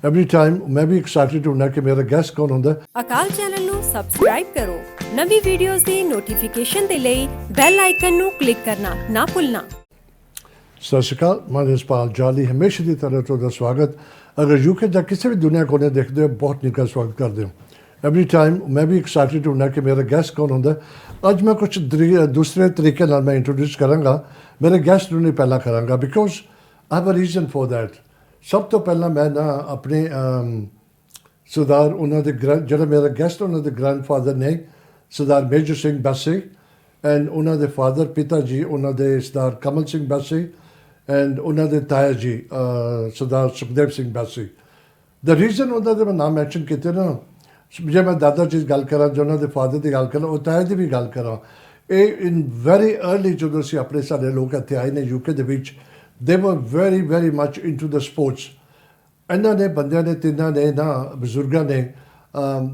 Every time मैं भी excited होना कि मेरा guest कौन होंदा। ਅਕਾਲ ਚੈਨਲ ਨੂੰ ਸਬਸਕ੍ਰਾਈਬ ਕਰੋ ਨਵੀਂ ਵੀਡੀਓਜ਼ ਦੀ ਨੋਟੀਫਿਕੇਸ਼ਨ ਦੇ ਲਈ ਬੈਲ ਆਈਕਨ ਨੂੰ ਕਲਿੱਕ ਕਰਨਾ ਨਾ ਭੁੱਲਣਾ। ਸਤਿ ਸ਼੍ਰੀ ਅਕਾਲ, ਮੈਂ ਇਸਪਾਲ ਜਾਲੀ ਹਮੇਸ਼ਾ ਦੀ ਤਰ੍ਹਾਂ ਤੁਹਾਡਾ ਸਵਾਗਤ। ਅਗਰ ਯੂਕੇ ਦਾ ਕਿਸੇ ਵੀ ਦੁਨੀਆ ਕੋਨੇ ਦੇਖਦੇ ਹੋ ਬਹੁਤ ਨਿੱਘਾ ਸਵਾਗਤ ਕਰਦੇ ਹੋ। ਐਵਰੀ ਟਾਈਮ ਮੈਂ ਵੀ ਐਕਸਾਈਟਿਡ ਹੁੰਦਾ ਕਿ ਮੇਰਾ ਗੈਸਟ ਕੌਣ ਹੁੰਦਾ। ਅੱਜ ਮੈਂ ਕੁਝ ਦੂਸਰੇ ਤਰੀਕੇ ਨਾਲ ਮੈਂ ਇੰਟਰੋਡਿਊਸ ਕਰਾਂਗਾ। ਮੇਰੇ ਗੈਸਟ ਨੂੰ ਨਹੀਂ ਪਹਿਲਾਂ ਕਰਾਂਗਾ because I have a reason for that. ਸਭ ਤੋਂ ਪਹਿਲਾਂ ਮੈਂ ਨਾ ਆਪਣੇ ਸਰਦਾਰ ਉਹਨਾਂ ਦੇ ਜਿਹੜਾ ਮੇਰਾ ਗੈਸਟ ਉਹਨਾਂ ਦੇ ਗ੍ਰੈਂਡਫਾਦਰ ਨੇ ਸਰਦਾਰ ਮੇਜਰ ਸਿੰਘ ਬੱਸੀ ਐਂਡ ਉਹਨਾਂ ਦੇ ਫਾਦਰ ਪਿਤਾ ਜੀ ਉਹਨਾਂ ਦੇ ਸਰਦਾਰ ਕਮਲ ਸਿੰਘ ਬੱਸੀ ਐਂਡ ਉਹਨਾਂ ਦੇ ਤਾਇਆ ਜੀ ਸਰਦਾਰ ਸੁਖਦੇਵ ਸਿੰਘ ਬੱਸੀ। ਦ ਰੀਜ਼ਨ ਉਹਨਾਂ ਦੇ ਮੈਂ ਨਾਮ ਮੈਂਸ਼ਨ ਕੀਤੇ ਨਾ, ਜੇ ਮੈਂ ਦਾਦਾ ਜੀ ਦੀ ਗੱਲ ਕਰਾਂ ਜਾਂ ਉਹਨਾਂ ਦੇ ਫਾਦਰ ਦੀ ਗੱਲ ਕਰਾਂ ਉਹ ਤਾਇਆ ਦੀ ਵੀ ਗੱਲ ਕਰਾਂ, ਇਹ ਇਨ ਵੈਰੀ ਅਰਲੀ ਜਦੋਂ ਅਸੀਂ ਆਪਣੇ ਸਾਡੇ ਲੋਕ ਇੱਥੇ ਆਏ ਨੇ ਯੂਕੇ ਦੇ ਵਿੱਚ ਦੇ ਵਰ ਵੈਰੀ ਮੱਚ ਇਨਟੂ ਦ ਸਪੋਰਟਸ। ਇਹਨਾਂ ਨੇ ਬੰਦਿਆਂ ਨੇ ਤਿੰਨਾਂ ਨੇ ਨਾ ਬਜ਼ੁਰਗਾਂ ਨੇ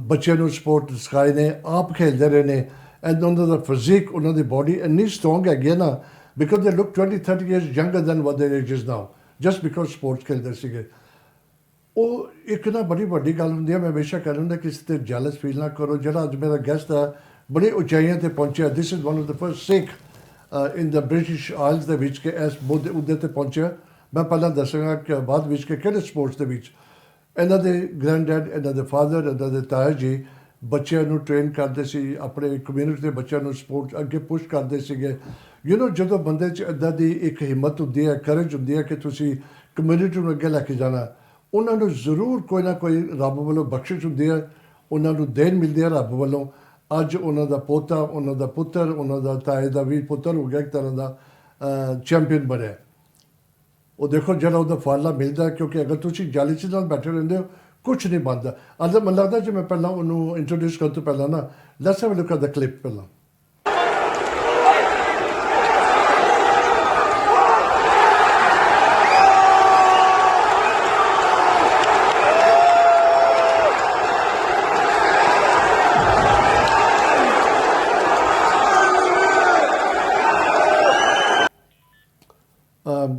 ਬੱਚਿਆਂ ਨੂੰ ਸਪੋਰਟ ਸਿਖਾਏ ਨੇ, ਆਪ ਖੇਡਦੇ ਰਹੇ ਨੇ ਐਂਡ ਉਹਨਾਂ ਦਾ ਫਿਜ਼ੀਕ ਉਹਨਾਂ ਦੀ ਬੋਡੀ ਇੰਨੀ ਸਟਰੋਂਗ ਹੈਗੀ ਹੈ ਨਾ ਬਿਕੋਜ਼ ਦੇ look 20-30 years younger than what their age is now just because sports ਖੇਡਦੇ ਸੀਗੇ। ਉਹ ਇੱਕ ਨਾ ਬੜੀ ਵੱਡੀ ਗੱਲ ਹੁੰਦੀ ਹੈ। ਮੈਂ ਹਮੇਸ਼ਾ ਕਹਿੰਦਾ ਕਿਸੇ 'ਤੇ ਜੈਲਸ ਫੀਲ ਨਾ ਕਰੋ। ਜਿਹੜਾ ਅੱਜ ਮੇਰਾ ਗੈਸਟ ਆ ਬੜੀ ਉਚਾਈਆਂ 'ਤੇ ਪਹੁੰਚਿਆ। This is one of the first Sikh in the British IELTS ਦੇ ਵਿੱਚ ਕਿ ਇਸ ਮੁੱਦੇ 'ਤੇ ਪਹੁੰਚਿਆ। ਮੈਂ ਪਹਿਲਾਂ ਦੱਸਾਂਗਾ ਕਿ ਬਾਅਦ ਵਿੱਚ ਕਿ ਕਿਹੜੇ ਸਪੋਰਟਸ ਦੇ ਵਿੱਚ ਇਹਨਾਂ ਦੇ ਗ੍ਰੈਂਡ ਡੈਡ ਇਹਨਾਂ ਦੇ ਫਾਦਰ ਇਹਨਾਂ ਦੇ ਤਾਇਆ ਜੀ ਬੱਚਿਆਂ ਨੂੰ ਟ੍ਰੇਨ ਕਰਦੇ ਸੀ, ਆਪਣੇ ਕਮਿਊਨਿਟੀ ਦੇ ਬੱਚਿਆਂ ਨੂੰ ਸਪੋਰਟਸ ਅੱਗੇ ਪੁਸ਼ ਕਰਦੇ ਸੀਗੇ। ਜਦੋਂ ਬੰਦੇ 'ਚ ਇੱਦਾਂ ਦੀ ਇੱਕ ਹਿੰਮਤ ਹੁੰਦੀ ਹੈ, ਕਰੇਜ ਹੁੰਦੀ ਹੈ ਕਿ ਤੁਸੀਂ ਕਮਿਊਨਿਟੀ ਨੂੰ ਅੱਗੇ ਲੈ ਕੇ ਜਾਣਾ, ਉਹਨਾਂ ਨੂੰ ਜ਼ਰੂਰ ਕੋਈ ਨਾ ਕੋਈ ਰੱਬ ਵੱਲੋਂ ਬਖਸ਼ਿਸ਼ ਹੁੰਦੀ ਹੈ, ਉਹਨਾਂ ਨੂੰ ਦੇਣ ਮਿਲਦੀ ਹੈ ਰੱਬ ਵੱਲੋਂ। ਅੱਜ ਉਹਨਾਂ ਦਾ ਪੋਤਾ ਉਹਨਾਂ ਦਾ ਪੁੱਤਰ ਉਹਨਾਂ ਦਾ ਤਾਏ ਦਾ ਵੀ ਪੁੱਤਰ ਹੋ ਗਿਆ, ਇੱਕ ਤਰ੍ਹਾਂ ਦਾ ਚੈਂਪੀਅਨ ਬਣਿਆ। ਉਹ ਦੇਖੋ ਜਿਹੜਾ ਉਹਦਾ ਫਾਲਾ ਮਿਲਦਾ ਕਿਉਂਕਿ ਅਗਰ ਤੁਸੀਂ ਜਾਲਿਸੀ ਨਾਲ ਬੈਠੇ ਰਹਿੰਦੇ ਹੋ ਕੁਛ ਨਹੀਂ ਬਣਦਾ। ਅੱਜ ਮੈਨੂੰ ਲੱਗਦਾ ਜੇ ਮੈਂ ਪਹਿਲਾਂ ਉਹਨੂੰ ਇੰਟਰੋਡਿਊਸ ਕਰਨ ਤੋਂ ਪਹਿਲਾਂ ਨਾ let's have a look at the clip ਪਹਿਲਾਂ।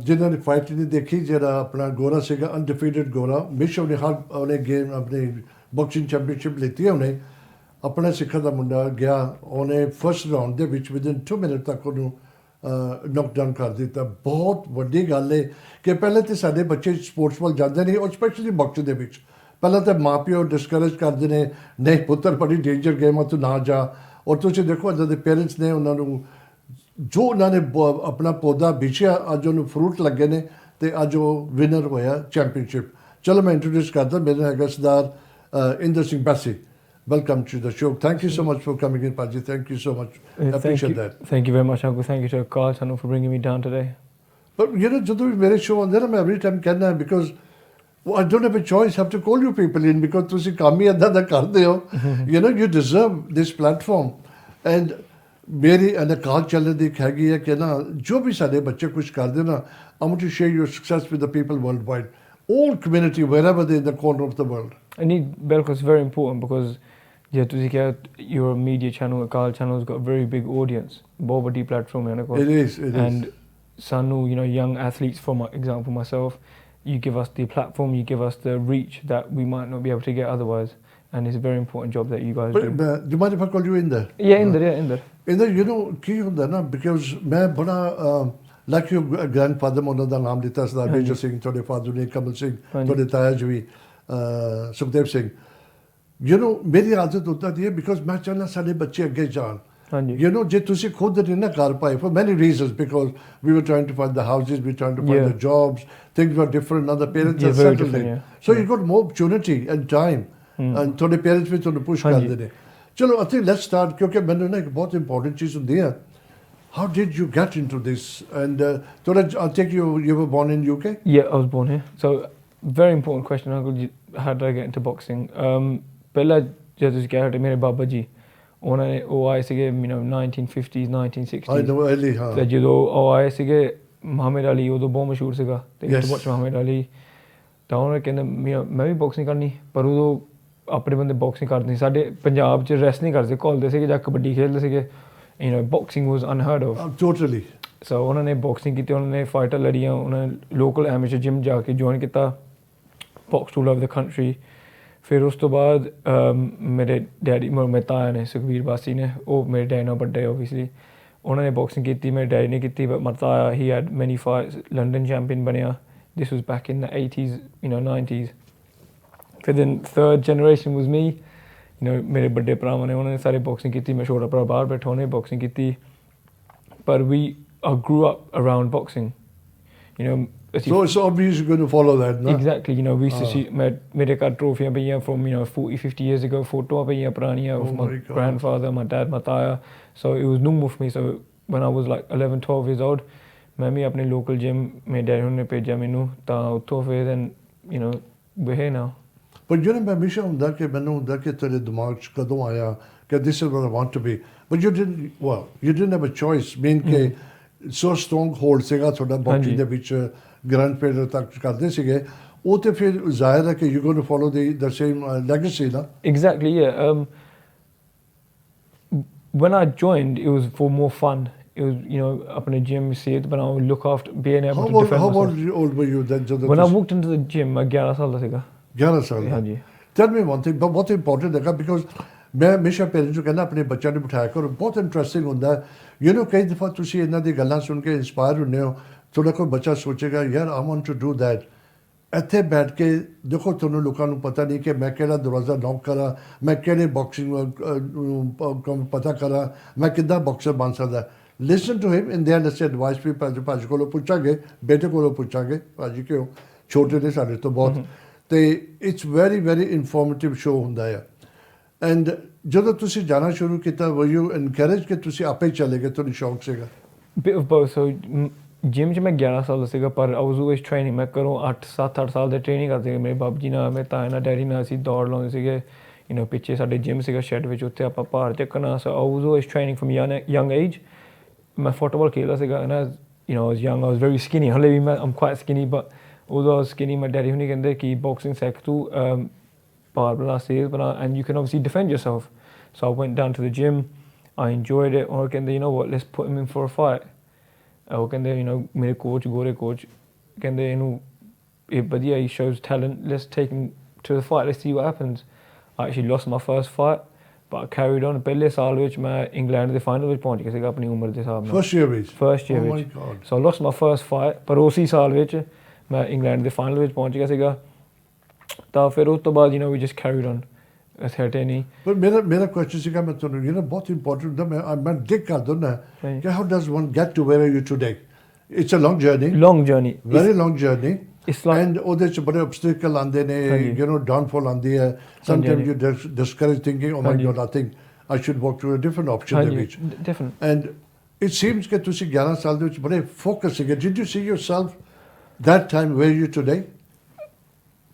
ਜਿਨ੍ਹਾਂ ਨੇ ਫਾਈਟ ਨਹੀਂ ਦੇਖੀ, ਜਿਹੜਾ ਆਪਣਾ ਗੋਰਾ ਸੀਗਾ ਅਨਡਿਫੀਟਡ ਗੋਰਾ, ਵਿਸ਼ਵ ਨੇ ਹਰ ਉਹਨੇ ਗੇਮ ਆਪਣੀ ਬਾਕਸਿੰਗ ਚੈਂਪੀਅਨਸ਼ਿਪ ਲਿੱਤੀ। ਉਹਨੇ ਆਪਣਾ ਸਿੱਖਾਂ ਦਾ ਮੁੰਡਾ ਗਿਆ, ਉਹਨੇ ਫਸਟ ਰਾਊਂਡ ਦੇ ਵਿੱਚ ਵਿਦਿਨ 2 ਮਿੰਟ ਤੱਕ ਉਹਨੂੰ ਨੌਕਡਾਊਨ ਕਰ ਦਿੱਤਾ। ਬਹੁਤ ਵੱਡੀ ਗੱਲ ਹੈ ਕਿ ਪਹਿਲੇ ਤਾਂ ਸਾਡੇ ਬੱਚੇ ਸਪੋਰਟਸ ਵੱਲ ਜਾਂਦੇ ਨਹੀਂ, ਔਰ ਸਪੈਸ਼ਲੀ ਬਾਕਸਿੰਗ ਦੇ ਵਿੱਚ ਪਹਿਲਾਂ ਤਾਂ ਮਾਂ ਪਿਓ ਡਿਸਕਰੇਜ ਕਰਦੇ ਨੇ, ਨਹੀਂ ਪੁੱਤਰ ਬੜੀ ਡੇਂਜਰ ਗੇਮ ਆ ਤੂੰ ਨਾ ਜਾ। ਔਰ ਤੁਸੀਂ ਦੇਖੋ ਇਹਨਾਂ ਦੇ ਪੇਰੈਂਟਸ ਨੇ ਉਹਨਾਂ ਨੂੰ ਜੋ ਉਹਨਾਂ ਨੇ ਆਪਣਾ ਪੌਦਾ ਬੀਜਿਆ ਅੱਜ ਉਹਨੂੰ ਫਰੂਟ ਲੱਗੇ ਨੇ ਅਤੇ ਅੱਜ ਉਹ ਵਿਨਰ ਹੋਇਆ ਚੈਂਪੀਅਨਸ਼ਿਪ। ਚਲੋ ਮੈਂ ਇੰਟਰੋਡਿਊਸ ਕਰਦਾ, ਮੇਰਾ ਹੈਗਾ ਸਰਦਾਰ ਇੰਦਰ ਸਿੰਘ ਬਾਸੀ। Welcome to the show. Thank you so much for coming in, Paji. Thank you so much. I appreciate that. Thank you very much, Uncle. Thank you to Akaal Channel for bringing me down today. But ਜਦੋਂ ਵੀ ਮੇਰੇ show ਆਉਂਦੇ ਨਾ ਮੈਂ every time ਕਹਿੰਦਾ because I don't have a choice, I have to call you people in because ਤੁਸੀਂ ਕੰਮ ਹੀ ਇੱਦਾਂ ਦਾ ਕਰਦੇ ਹੋ। You deserve this platform. And ਮੇਰੀ ਅਕਾਲ ਚੈਨਲ ਦੀ ਇੱਕ ਹੈਗੀ ਹੈ ਕਿ ਨਾ ਜੋ ਵੀ ਸਾਡੇ ਬੱਚੇ ਕੁਛ ਕਰਦੇ ਨਾ I want to share your success with the people worldwide, all community, wherever they're in the corner of the world. I need because it's very important because your media channel, Akaal Channel, has got a very big audience. बहुत बड़ी platform है ना। It is. And sanu, young athletes, for example myself, you give us the platform, you give us the reach that we might not be able to get otherwise. And it's a very important job that you guys do. Do you mind if I call you Inder? Yeah, Inder. Inder, ਕੀ ਹੁੰਦਾ ਨਾ because ਮੈਂ ਬੜਾ like your grandfather ਉਹਨਾਂ ਦਾ ਨਾਮ ਦਿੱਤਾ ਸਰਦਾਰ major Singh, ਤੁਹਾਡੇ father ਨੇ ਕਮਲ ਸਿੰਘ, ਤੁਹਾਡੇ ਤਾਇਆ ਜੀ ਵੀ ਸੁਖਦੇਵ ਸਿੰਘ। ਮੇਰੀ ਆਦਤ ਹੁੰਦਾ ਦੀ ਹੈ ਬਿਕੋਜ਼ ਮੈਂ ਚਾਹੁੰਦਾ ਸਾਡੇ ਬੱਚੇ ਅੱਗੇ ਜਾਣ। ਜੇ ਤੁਸੀਂ ਖੁਦ ਨਹੀਂ ਨਾ ਕਰ ਪਾਏ for many reasons because we were trying to find the houses, we were trying to find the jobs, things were different, now the parents are settled in. So you got more opportunity and time. and ਤੁਹਾਡੇ parents ਵੀ ਤੁਹਾਨੂੰ push ਕਰਦੇ ਨੇ। ਚਲੋ I think let's start ਕਿਉਂਕਿ ਮੈਨੂੰ ਨਾ ਇੱਕ ਬਹੁਤ ਇੰਪੋਰਟੈਂਟ ਚੀਜ਼ ਹੁੰਦੀ ਹੈ। How did you get into this? And I think you were born in UK? Yeah, I was born here. So very important question, Uncle. How did I get into boxing? ਪਹਿਲਾਂ ਜਦੋਂ ਤੁਸੀਂ ਕਹਿ ਰਹੇ ਮੇਰੇ ਬਾਬਾ ਜੀ ਉਹਨਾਂ ਨੇ ਉਹ ਆਏ ਸੀਗੇ 1950s 1960s। I know early, ਹਾਂ। ਤੇ ਜਦੋਂ ਉਹ ਆਏ ਸੀਗੇ ਮੁਹੰਮਦ ਅਲੀ ਉਦੋਂ ਬਹੁਤ ਮਸ਼ਹੂਰ ਸੀਗਾ ਤੇ ਮੁਹੰਮਦ ਅਲੀ ਤਾਂ ਉਹਨਾਂ ਕਹਿੰਦੇ ਮੈਂ ਵੀ ਬਾਕਸਿੰਗ ਕਰਨੀ, ਪਰ ਉਦੋਂ ਆਪਣੇ ਬੰਦੇ ਬਾਕਸਿੰਗ ਕਰਦੇ ਸੀ। ਸਾਡੇ ਪੰਜਾਬ 'ਚ ਰੈਸਟ ਨਹੀਂ ਕਰਦੇ, ਘੁਲਦੇ ਸੀਗੇ ਜਾਂ ਕਬੱਡੀ ਖੇਡਦੇ ਸੀਗੇ। Boxing was unheard of totally. So ਉਹਨਾਂ ਨੇ ਬਾਕਸਿੰਗ ਕੀਤੀ, ਉਹਨਾਂ ਨੇ ਫਾਈਟਰ ਲੜੀਆਂ, ਉਹਨਾਂ ਨੇ ਲੋਕਲ ਐਮੇਚਰ ਜਿਮ ਜਾ ਕੇ ਜੁਆਇਨ ਕੀਤਾ। boxed all over the country. फिर उस तो बाद मेरे डैडी मेरे ताया ने सुखबीर बासी ने वो मेरे डैडी नाल बड्डे obviously उन्होंने बॉक्सिंग की मेरे डैडी ने की but my ताया he had many fights London champion बनया. This was back in the 80s, 90s. फिर then third generation was me. मेरे बड़े भरावां ने उन्होंने सारे बॉक्सिंग की मैं छोटा भरा बाहर बैठा उन्हें बॉक्सिंग की but we grew up around boxing. So it's obvious you're going to follow that, no? Exactly. We used to see मेरे घर trophies पईयां from 40-50 years ago, photos पईयां पुरानियां of my grandfather, my dad, my ताया. So it was normal for me. So when I was like 11-12 years old, मैं भी अपने local gym मेरे daddy ने भेजा मैनू ਤਾਂ ਉੱਥੋਂ ਫਿਰ then we're here now. But मैं हमेशा ਹੁੰਦਾ कि ਮੈਨੂੰ ਹੁੰਦਾ कि तेरे दिमाग 'ਚ ਕਦੋਂ ਆਇਆ कि this is what I want to be. But you didn't have a choice. Mean कि so strong hold ਸੀਗਾ ਤੁਹਾਡਾ boxing ਦੇ ਵਿੱਚ grandparents ਤੱਕ ਕਰਦੇ ਸੀਗੇ ਉਹ ਤੇ ਫਿਰ ਜ਼ਾਹਿਰ ਹੈ ਕਿ you going to follow the same legacy ਨਾ. Exactly, yeah. When I joined, it was for more fun. It was, अपने gym सेहत बनाओ, look after, being able to defend myself. How old were you then? When I walked into the gym, मैं 11 ਸਾਲ ਦਾ ਸੀਗਾ. 11 ਸਾਲ हाँ जी. Tell me one thing, but बहुत important है because मैं हमेशा पेरेंट्स ਨੂੰ ਕਹਿੰਦਾ ਆਪਣੇ ਬੱਚਿਆਂ ਨੂੰ ਬਿਠਾਇਆ ਕਰੋ ਬਹੁਤ ਇੰਟਰਸਟਿੰਗ ਹੁੰਦਾ ਹੈ ਕਈ ਦਫਾ ਤੁਸੀਂ ਇਹਨਾਂ ਦੀ ਗੱਲਾਂ ਸੁਣ ਕੇ ਇੰਸਪਾਇਰ ਹੁੰਦੇ ਹੋ ਤੁਹਾਡਾ ਕੋਈ ਬੱਚਾ ਸੋਚੇਗਾ ਯਾਰ I want to do that ਇੱਥੇ ਬੈਠ ਕੇ ਦੇਖੋ ਤੁਹਾਨੂੰ ਲੋਕਾਂ ਨੂੰ ਪਤਾ ਨਹੀਂ ਕਿ ਮੈਂ ਕਿਹੜਾ ਦਰਵਾਜ਼ਾ ਨੌਕ ਕਰਾਂ ਮੈਂ ਕਿਹੜੇ ਬਾਕਸਿੰਗ ਪਤਾ ਕਰਾਂ ਮੈਂ ਕਿੱਦਾਂ ਬਾਕਸਰ ਬਣ ਸਕਦਾ listen to him in there let's advice ਵੀ ਭਾਜੀ ਕੋਲੋਂ ਪੁੱਛਾਂਗੇ ਬੇਟੇ ਕੋਲੋਂ ਪੁੱਛਾਂਗੇ ਭਾਜੀ ਕਿਉਂ ਛੋਟੇ ਨੇ ਸਾਡੇ ਤੋਂ ਬਹੁਤ ਤੇ it's very very informative show ਹੁੰਦਾ ਹੈ ਐਂਡ ਜਦੋਂ ਤੁਸੀਂ ਜਾਣਾ ਸ਼ੁਰੂ ਕੀਤਾ ਵਰ ਯੂ ਐਨਕਰੇਜ ਕਿ ਤੁਸੀਂ ਆਪੇ ਚਲੇ ਗਏ ਤੁਹਾਨੂੰ ਸ਼ੌਕ ਸੀਗਾ bit of both. So gym 'ਚ ਮੈਂ 11 ਸਾਲ ਦਾ ਸੀਗਾ ਪਰ I was always training. ਮੈਂ ਘਰੋਂ 7-8 ਸਾਲ ਦੇ ਟ੍ਰੇਨਿੰਗ ਕਰਦੇ ਸੀਗੇ ਮੇਰੇ ਬਾਬੂ ਜੀ ਨਾਲ ਮੇਰੇ ਤਾਇਆ ਨਾਲ ਡੈਡੀ ਨਾਲ ਅਸੀਂ ਦੌੜ ਲਾਉਂਦੇ ਸੀਗੇ ਪਿੱਛੇ ਸਾਡੇ ਜਿਮ ਸੀਗਾ ਸ਼ੈਡ ਵਿੱਚ ਉੱਥੇ ਆਪਾਂ ਭਾਰ ਚੱਕਣਾ so I was always training from young age. ਮੈਂ ਫੁੱਟਬਾਲ ਖੇਡਦਾ ਸੀਗਾ and I was young, I was very skinny. ਹਲੇ ਵੀ I'm quite skinny but although I was skinny my daddy ਹੁਣੀ ਕਹਿੰਦੇ ਕਿ boxing ਸਿੱਖ ਤੂੰ ਭਾਰ ਬਣਾ ਸਿਹਤ ਬਣਾ and you can obviously defend yourself. So I went down to the gym, I enjoyed it. ਉਹ ਕਹਿੰਦੇ let's put him in for a fight. ਉਹ ਕਹਿੰਦੇ ਮੇਰੇ ਕੋਚ ਗੋਰੇ ਕੋਚ ਕਹਿੰਦੇ ਇਹਨੂੰ ਇਹ ਵਧੀਆ he shows talent, let's take him to the fight, let's see what happens. I actually lost my first fight but I carried on. ਪਹਿਲੇ ਸਾਲ ਵਿੱਚ ਮੈਂ ਇੰਗਲੈਂਡ ਦੇ ਫਾਈਨਲ ਵਿੱਚ ਪਹੁੰਚ ਗਿਆ ਸੀਗਾ ਆਪਣੀ ਉਮਰ ਦੇ ਹਿਸਾਬ ਨਾਲ first year ਵਿੱਚ so I lost my first fight ਪਰ ਉਸੇ ਸਾਲ ਵਿੱਚ ਮੈਂ ਇੰਗਲੈਂਡ ਦੇ ਫਾਈਨਲ ਵਿੱਚ ਪਹੁੰਚ ਗਿਆ ਸੀਗਾ ਤਾਂ ਫਿਰ ਉਸ ਤੋਂ ਬਾਅਦ we just carried on. ਪਰ ਮੇਰਾ ਕੁਐਸਚਨ ਸੀਗਾ ਮੈਂ ਤੁਹਾਨੂੰ ਬਹੁਤ ਇੰਪੋਰਟੈਂਟ ਹੁੰਦਾ ਮੈਂ ਡਿਕ ਕਰ ਦਿੰਦਾ ਕਿ how does one get to where are you today it's a long journey very long journey and ਉਹਦੇ ਚ ਬੜੇ ਆਬਸਟੀਕਲ ਆਉਂਦੇ ਨੇ ਡਾਊਨਫਾਲ ਆਉਂਦੀ ਹੈ sometimes you discourage thinking oh my God I think I should work to a different option ਦੇ ਵਿੱਚ and it seems ਕਿ ਤੁਸੀਂ 11 ਸਾਲ ਦੇ ਵਿੱਚ ਬੜੇ ਫੋਕਸ ਸੀਗੇ did you C yourself that time where you today?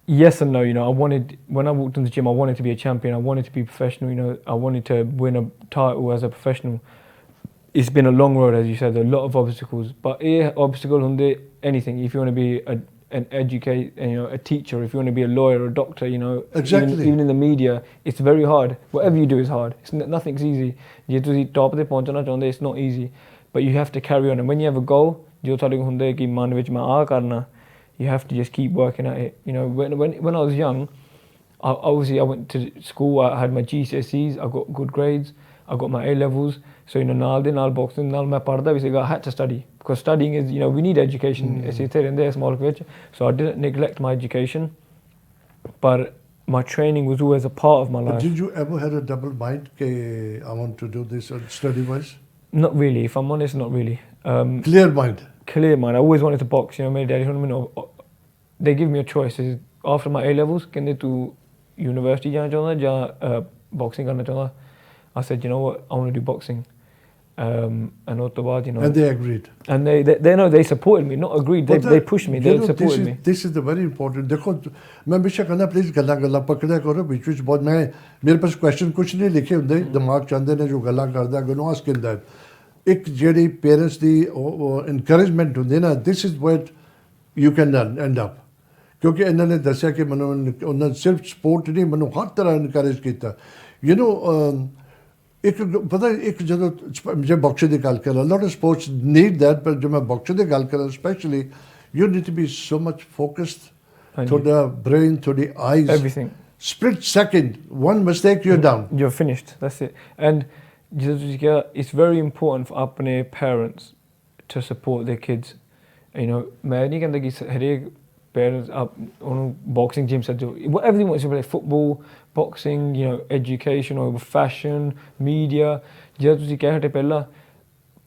Yes and no. I wanted, when I walked in the gym, I wanted to be a champion. I wanted to be professional. I wanted to win a title as a professional. It's been a long road, as you said, a lot of obstacles. But obstacle on anything. If you want to be an educator, a teacher, if you want to be a lawyer or a doctor, exactly. even in the media, it's very hard. Whatever you do is hard. Nothing's easy. You have to top the point, it's not easy. But you have to carry on. And when you have a goal, ਜੋ ਤੁਹਾਡੇ ਕੋਲ ਹੁੰਦਾ ਕਿ ਮਨ ਵਿੱਚ ਮੈਂ ਆਹ ਕਰਨਾ you have to just keep working at it. When I was young, obviously I went to school, I had my GCSEs, I got good grades, I got my A levels, so ਨਾਲ ਦੇ ਨਾਲ boxing ਨਾਲ ਮੈਂ ਪੜ੍ਹਦਾ ਵੀ ਸੀਗਾ I had to study because studying is we need education ਅਸੀਂ ਇੱਥੇ ਰਹਿੰਦੇ ਇਸ ਮੁਲਕ ਵਿੱਚ so I didn't neglect my education but my training was always a part of my life. Did you ever had a double mind कि I want to do this study wise? Not really, if I'm honest, not really. Clear mind. I always wanted to box. My daddy, they give me a choice. After my A levels, can they do university or boxing? I said, you know what, I want to do boxing. And and they agreed. And they know they supported me, not agreed. They pushed me. They supported me. This is the very important. देखो मैं हमेशा कहना please गल्ला पकड़िया करो बीच बीच बहुत मैं मेरे पास question कुछ नहीं लिखे होंगे दिमाग चाहते ने जो गल्ला करदा गनो आस्क इन दैट एक ਜਿਹੜੀ ਪੇਰੈਂਟਸ ਦੀ ਇਨਕਰੇਜਮੈਂਟ ਹੁੰਦੀ ਨਾ this is what you can and up ਕਿਉਂਕਿ ਇਹਨਾਂ ਨੇ ਦੱਸਿਆ ਕਿ ਮੈਨੂੰ ਉਹਨਾਂ ਸਿਰਫ ਸਪੋਰਟ ਨਹੀਂ ਮੈਨੂੰ ਹਰ ਤਰ੍ਹਾਂ ਇਨਕਰੇਜ ਕੀਤਾ ਇੱਕ ਪਤਾ ਇੱਕ ਜਦੋਂ ਜੇ ਬਾਕਸਿੰਗ ਦੀ ਗੱਲ ਕਰਾਂ lot of sports need that ਪਰ ਜੇ ਮੈਂ ਬਾਕਸਿੰਗ ਦੀ ਗੱਲ ਕਰਾਂ specially you need to be so much focused ਤੁਹਾਡਾ ਬ੍ਰੇਨ, ਤੁਹਾਡੀ eyes, everything. split second, one mistake, you're down. You're finished. That's it. And ਜਦੋਂ ਤੁਸੀਂ ਕਿਹਾ, it's very important for ਆਪਣੇ parents to support their kids. You know, ਮੈਂ ਨਹੀਂ ਕਹਿੰਦਾ ਕਿ ਹਰੇਕ parents ਉਹਨੂੰ boxing gym ਸੱਜੋ, whatever they want to play, football, boxing, you know, education or fashion, media. ਜਦੋਂ ਤੁਸੀਂ ਕਹਿ ਹਟੇ ਪਹਿਲਾਂ,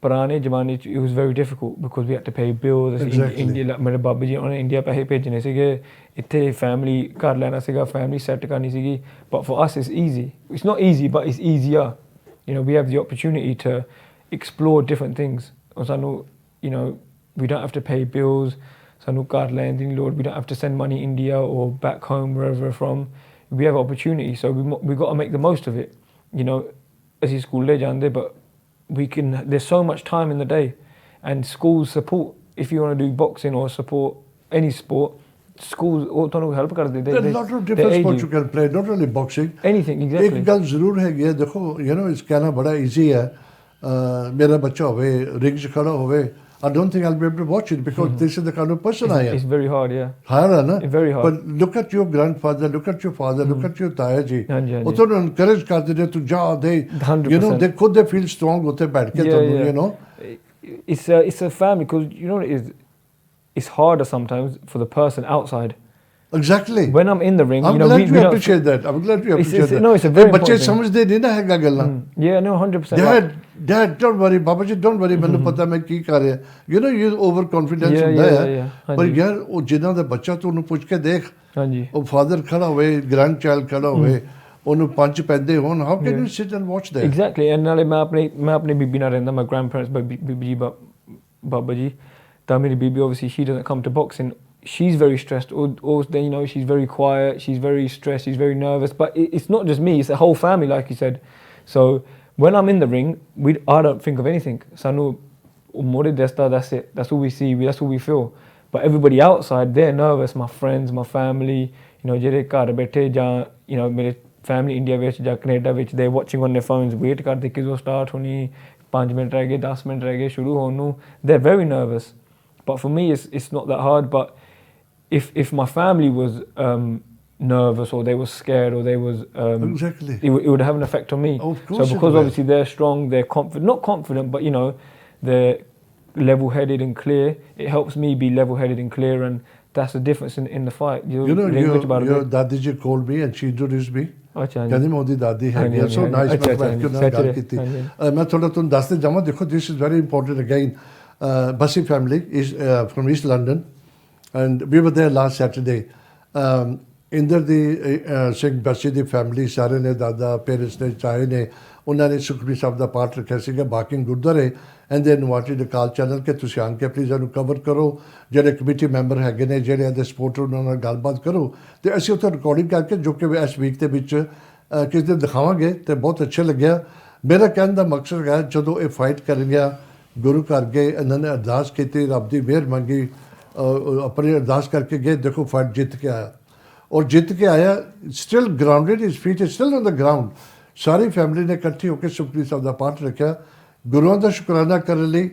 ਪੁਰਾਣੇ ਜ਼ਮਾਨੇ 'ਚ it was very difficult because we had to pay bills. Exactly. India, ਮੇਰੇ ਬਾਬਾ ਜੀ ਉਹਨੇ ਇੰਡੀਆ ਪੈਸੇ ਭੇਜਣੇ ਸੀਗੇ, ਇੱਥੇ ਫੈਮਿਲੀ ਘਰ ਲੈਣਾ ਸੀਗਾ, ਫੈਮਿਲੀ ਸੈੱਟ ਕਰਨੀ ਸੀਗੀ. But for us it's easy. It's not easy, but it's easier. You know, we have the opportunity to explore different things. ਔਰ ਸਾਨੂੰ, you know, we don't have to pay bills. ਸਾਨੂੰ ਘਰ ਲੈਣ ਦੀ ਲੋੜ, we don't have to send money India or back home, wherever we're from. We have opportunity, so we got to make the most of it. You know, ਅਸੀਂ ਸਕੂਲੇ ਜਾਂਦੇ, but we can, there's so much time in the day, and schools support, if you want to do boxing or support any sport, schools ਤੁਹਾਨੂੰ help ਕਰਦੇ. There are a lot of different sports you can play, not only boxing. Anything, exactly. ਇੱਕ ਗੱਲ ਜ਼ਰੂਰ ਹੈਗੀ ਹੈ, ਦੇਖੋ, you know, ਇਸ ਕਹਿਣਾ ਬੜਾ ਈਜ਼ੀ ਹੈ, ਮੇਰਾ ਬੱਚਾ ਹੋਵੇ, ਰਿੰਗ 'ਚ ਖੜਾ ਹੋਵੇ, I don't think I'll be able to watch it because this is the kind of person I am. It's very hard, yeah. Hard, na? It's very hard. But look at your grandfather, look at your father, look at your ਤਾਇਆ ਜੀ. ਹਾਂਜੀ, ਹਾਂਜੀ. ਉਹ ਤੁਹਾਨੂੰ encourage ਕਰਦੇ ਨੇ, ਤੂੰ ਜਾ, they, 100%. you know, they could they feel strong ਉੱਥੇ ਬੈਠ ਕੇ ਤੁਹਾਨੂੰ, you know. It's a family, because you know what it is, it's harder sometimes for the person outside. Exactly. When I'm in the ring, I'm you know, glad we you don't appreciate that. I'm glad you appreciate that. No, it's a very important ਬੱਚੇ thing. ਸਮਝਦੇ ਨਹੀਂ ਨਾ ਹੈਗਾ ਗੱਲਾਂ. Yeah, no, 100%. Dad, don't worry, Baba ji, don't worry, ਮੈਨੂੰ ਪਤਾ ਮੈਂ ਕੀ ਕਰ ਰਿਹਾ. You know, you over confidence Yeah, ਹੁੰਦਾ yeah, ਹੈ. yeah. ਪਰ ਯਾਰ, ਉਹ ਜਿਨ੍ਹਾਂ ਦਾ ਬੱਚਾ ਤੂੰ ਉਹਨੂੰ ਪੁੱਛ ਕੇ ਦੇਖ, ਹਾਂਜੀ, ਉਹ ਫਾਦਰ ਖੜਾ ਹੋਵੇ, ਗ੍ਰੈਂਡ ਚਾਈਲਡ ਖੜਾ ਹੋਵੇ, ਉਹਨੂੰ ਪੰਜ ਪੈਂਦੇ ਹੋਣ, how can you sit and watch that? Exactly. And ਨਾਲੇ ਮੈਂ ਆਪਣੀ ਬੀਬੀ ਨਾਲ ਰਹਿੰਦਾ, my grandparents, ਬੀਬੀ ਜੀ, ਬਾਬਾ ਜੀ, ਤਾਂ ਮੇਰੀ ਬੀਬੀ, obviously she doesn't come to boxing. She's very stressed, or you know, she's very quiet, she's very stressed, she's very nervous. But it's not just me, it's the whole family, like you said. So when I'm in the ring, I don't think of anything. Sanu umore desta, that's it. That's what we see, that's what we feel. But everybody outside, they're nervous. My friends, my family, you know, jere ghar baithe ja, you know, mere family India vich ja Canada vich, they're watching on their phones, wait karte kido start honi, 5 minute reh gaye, 10 minute reh gaye shuru hone nu. They're very nervous. But for me, it's not that hard. But if my family was nervous, or they were scared, or they was Exactly, it would have an effect on me. Of course. So because obviously they're strong, they're confident, not confident, but you know, they're level-headed and clear. It helps me be level-headed and clear, and that's the difference in the fight. you know, your dadi ji called me and she introduced me. ਅੱਛਾ, ਕਹਿੰਦੀ ਮੈਂ ਉਹਦੀ ਦਾਦੀ ਹੈਗੀ ਆ, so nice, ਮੈਂ ਬੈਠ ਕੇ ਉਹਨਾਂ ਨਾਲ ਗੱਲ ਕੀਤੀ. ਮੈਂ ਤੁਹਾਨੂੰ ਦੱਸਦੇ ਜਾਵਾਂ, ਦੇਖੋ, this is very important again. Bassi family is from East London, and we were there last Saturday. Inder the Singh Bassi the family ਸਾਰੇ ਨੇ, ਦਾਦਾ, ਪੇਰੈਂਟਸ ਨੇ, ਚਾਹੇ ਨੇ, ਉਹਨਾਂ ਨੇ ਸੁਖਬੀਰ ਸਾਹਿਬ ਦਾ ਪਾਠ ਰੱਖਿਆ ਸੀਗਾ, ਬਾਕਿੰਗ ਗੁਰਦੁਆਰੇ, ਐਂਡ ਦੇ ਇਨਵਾਈਟਡ ਅਕਾਲ ਚੈਨਲ ਕਿ ਤੁਸੀਂ ਆਣ ਕੇ ਪਲੀਜ਼ ਇਹਨੂੰ ਕਵਰ ਕਰੋ, ਜਿਹੜੇ ਕਮੇਟੀ ਮੈਂਬਰ ਹੈਗੇ ਨੇ, ਜਿਹੜੇ ਇਹਦੇ ਸਪੋਰਟਰ, ਉਹਨਾਂ ਨਾਲ ਗੱਲਬਾਤ ਕਰੋ, ਅਤੇ ਅਸੀਂ ਉੱਥੇ ਰਿਕਾਰਡਿੰਗ ਕਰਕੇ, ਜੋ ਕਿ ਇਸ ਵੀਕ ਦੇ ਵਿੱਚ ਕਿਸੇ ਦਿਨ ਦਿਖਾਵਾਂਗੇ, ਅਤੇ ਬਹੁਤ ਅੱਛਾ ਲੱਗਿਆ. ਮੇਰਾ ਕਹਿਣ ਦਾ ਮਕਸਦ ਹੈ, ਜਦੋਂ ਇਹ ਫਾਈਟ ਕਰਨ ਗਿਆ, ਗੁਰੂ ਘਰ ਗਏ, ਇਹਨਾਂ ਨੇ ਅਰਦਾਸ ਕੀਤੀ, ਰੱਬ ਦੀ ਮਿਹਰ ਮੰਗੀ, ਆਪਣੀ ਅਰਦਾਸ ਕਰਕੇ ਗਏ, ਦੇਖੋ ਫਾਈਟ ਜਿੱਤ ਕੇ ਆਇਆ, ਔਰ ਜਿੱਤ ਕੇ ਆਇਆ, still grounded, his feet is still on the ground. Sorry family ਨੇ ਇਕੱਠੀ ਹੋ ਕੇ ਸੁਖਬੀਰ ਸਾਹਿਬ ਦਾ ਪਾਠ ਰੱਖਿਆ, ਗੁਰੂਆਂ ਦਾ ਸ਼ੁਕਰਾਨਾ ਕਰਨ ਲਈ,